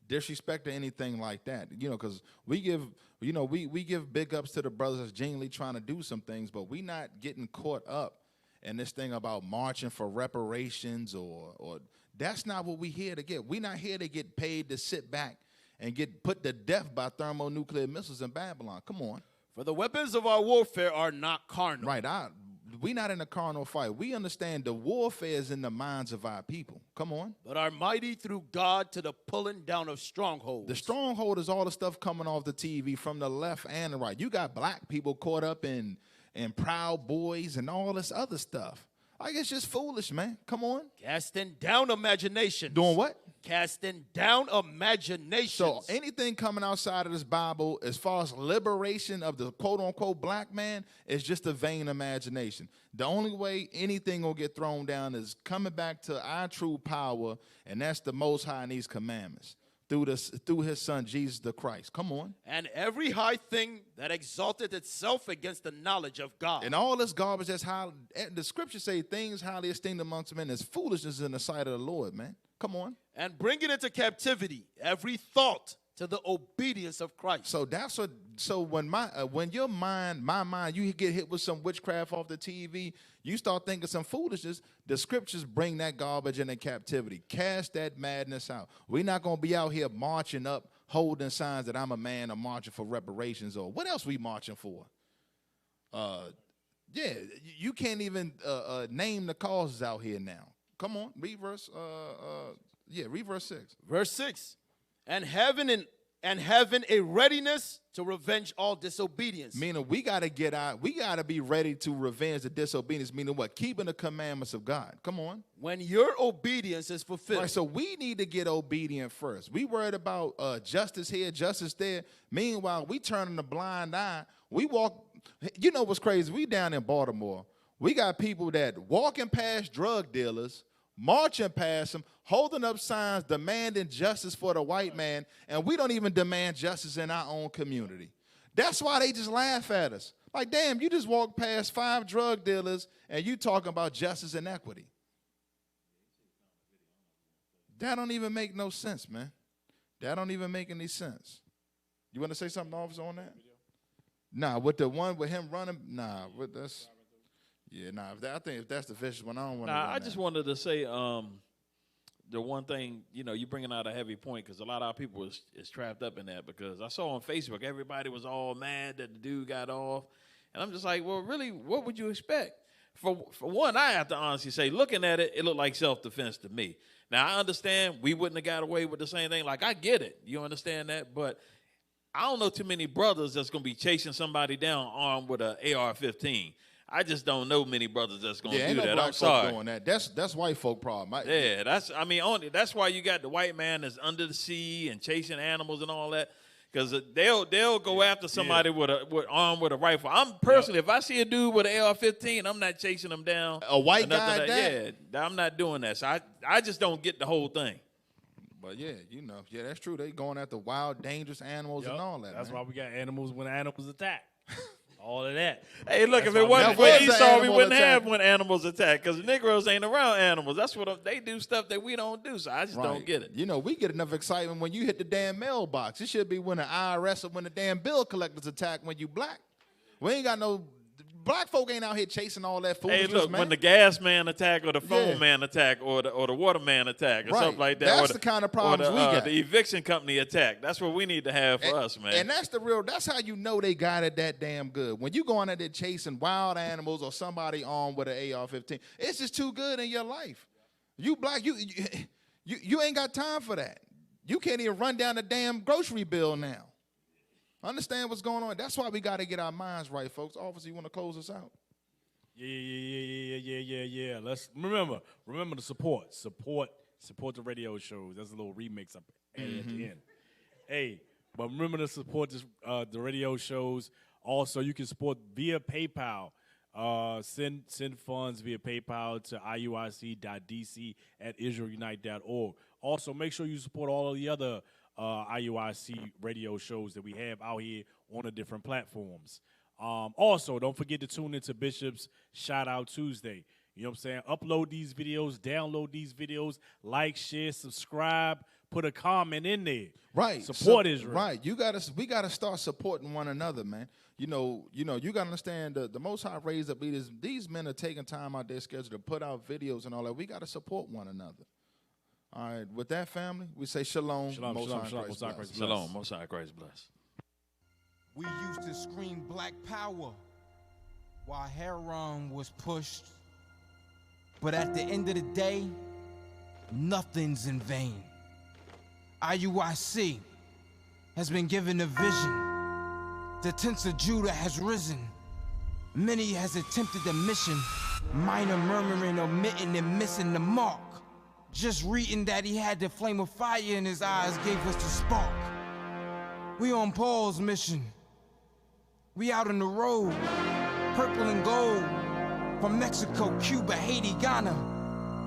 disrespect or anything like that. Because we give big ups to the brothers that's genuinely trying to do some things, but we not getting caught up in this thing about marching for reparations or that's not what we here to get. We're not here to get paid to sit back and get put to death by thermonuclear missiles in Babylon. Come on. For the weapons of our warfare are not carnal. Right. We're not in a carnal fight. We understand the warfare is in the minds of our people. Come on. But are mighty through God to the pulling down of strongholds. The stronghold is all the stuff coming off the TV from the left and the right. You got black people caught up in Proud Boys and all this other stuff. Like, it's just foolish, man. Come on. Casting down imaginations. Doing what? Casting down imaginations. So anything coming outside of this Bible as far as liberation of the quote-unquote black man is just a vain imagination. The only way anything will get thrown down is coming back to our true power, and that's the Most High and these commandments. through his son Jesus the Christ. Come on. And every high thing that exalted itself against the knowledge of God. And all this garbage that's high, the scriptures say things highly esteemed amongst men is foolishness in the sight of the Lord, man. Come on. And bringing into captivity every thought to the obedience of Christ. So that's what. So when your mind, my mind, you get hit with some witchcraft off the TV, you start thinking some foolishness. The scriptures bring that garbage into captivity. Cast that madness out. We're not gonna be out here marching up, holding signs that I'm a man, or marching for reparations, or what else we marching for? Yeah, you can't even name the causes out here now. Come on, read verse. Read verse 6. Verse 6. And having a readiness to revenge all disobedience. Meaning we gotta be ready to revenge the disobedience. Meaning what? Keeping the commandments of God. Come on. When your obedience is fulfilled. Right, so we need to get obedient first. We worried about justice here, justice there. Meanwhile, we turning a blind eye. We walk. You know what's crazy? We down in Baltimore. We got people that walking past drug dealers, marching past them, holding up signs, demanding justice for the white man, and we don't even demand justice in our own community. That's why they just laugh at us. Like, damn, you just walked past 5 drug dealers, and you talking about justice and equity. That don't even make no sense, man. That don't even make any sense. You want to say something, officer, on that? Nah, with the one with him running, nah, with this. Yeah, nah. I think if that's the vicious one, I don't want to. Nah, I just wanted to say the one thing, you bringing out a heavy point, because a lot of our people is trapped up in that, because I saw on Facebook everybody was all mad that the dude got off, and I'm just like, well, really, what would you expect? For one, I have to honestly say, looking at it, it looked like self-defense to me. Now, I understand we wouldn't have got away with the same thing. Like, I get it. You understand that? But I don't know too many brothers that's going to be chasing somebody down armed with an AR-15. I just don't know many brothers that's going to do that. I'm sorry. Doing that. That's white folk problem. That's why you got the white man that's under the sea and chasing animals and all that, because they'll go after somebody with armed with a rifle. I'm personally, if I see a dude with an AR-15, I'm not chasing him down. A white guy, I'm not doing that. So I just don't get the whole thing. But that's true. They going after wild, dangerous animals and all that. That's why we got animals when animals attack. All of that. Hey, look, if it wasn't for Esau, we wouldn't have when animals attack, because the Negroes ain't around animals. That's what they do, stuff that we don't do, so I just don't get it. We get enough excitement when you hit the damn mailbox. It should be when the IRS or when the damn bill collectors attack when you black. We ain't got no... Black folk ain't out here chasing all that foolishness, Hey, look, man. when the gas man attack or the phone man attack or the water man attack or something like that. That's the kind of problems we got. The eviction company attack. That's what we need to have for us, man. And that's how you know they got it that damn good. When you going out there chasing wild animals or somebody armed with an AR-15, it's just too good in your life. You black, you ain't got time for that. You can't even run down the damn grocery bill now. Understand what's going on? That's why we got to get our minds right, folks. Officer, you want to close us out? Yeah. Let's remember the support the radio shows. That's a little remix up at the end. Hey, but remember to support the radio shows. Also, you can support via PayPal. Send funds via PayPal to iuic.dc@israelunite.org. Also, make sure you support all of the other IUIC radio shows that we have out here on the different platforms. Also, don't forget to tune into Bishop's Shout Out Tuesday. You know what I'm saying? Upload these videos, download these videos, like, share, subscribe, put a comment in there. Right. Support Israel. Right. We gotta start supporting one another, man. You gotta understand the Most High raised up leaders. These men are taking time out their schedule to put out videos and all that. We gotta support one another. All right, with that, family, we say shalom. Shalom. Most High Christ bless. We used to scream black power while Heron was pushed. But at the end of the day, nothing's in vain. IUIC has been given a vision. The tents of Judah has risen. Many has attempted the mission, minor murmuring, omitting, and missing the mark. Just reading that he had the flame of fire in his eyes gave us the spark. We on Paul's mission. We out on the road, purple and gold, from Mexico, Cuba, Haiti, Ghana,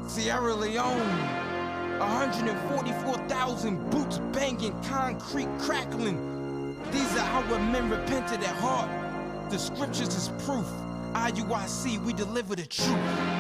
Sierra Leone, 144,000 boots banging, concrete crackling. These are our men repented at heart. The scriptures is proof. IUIC, we deliver the truth.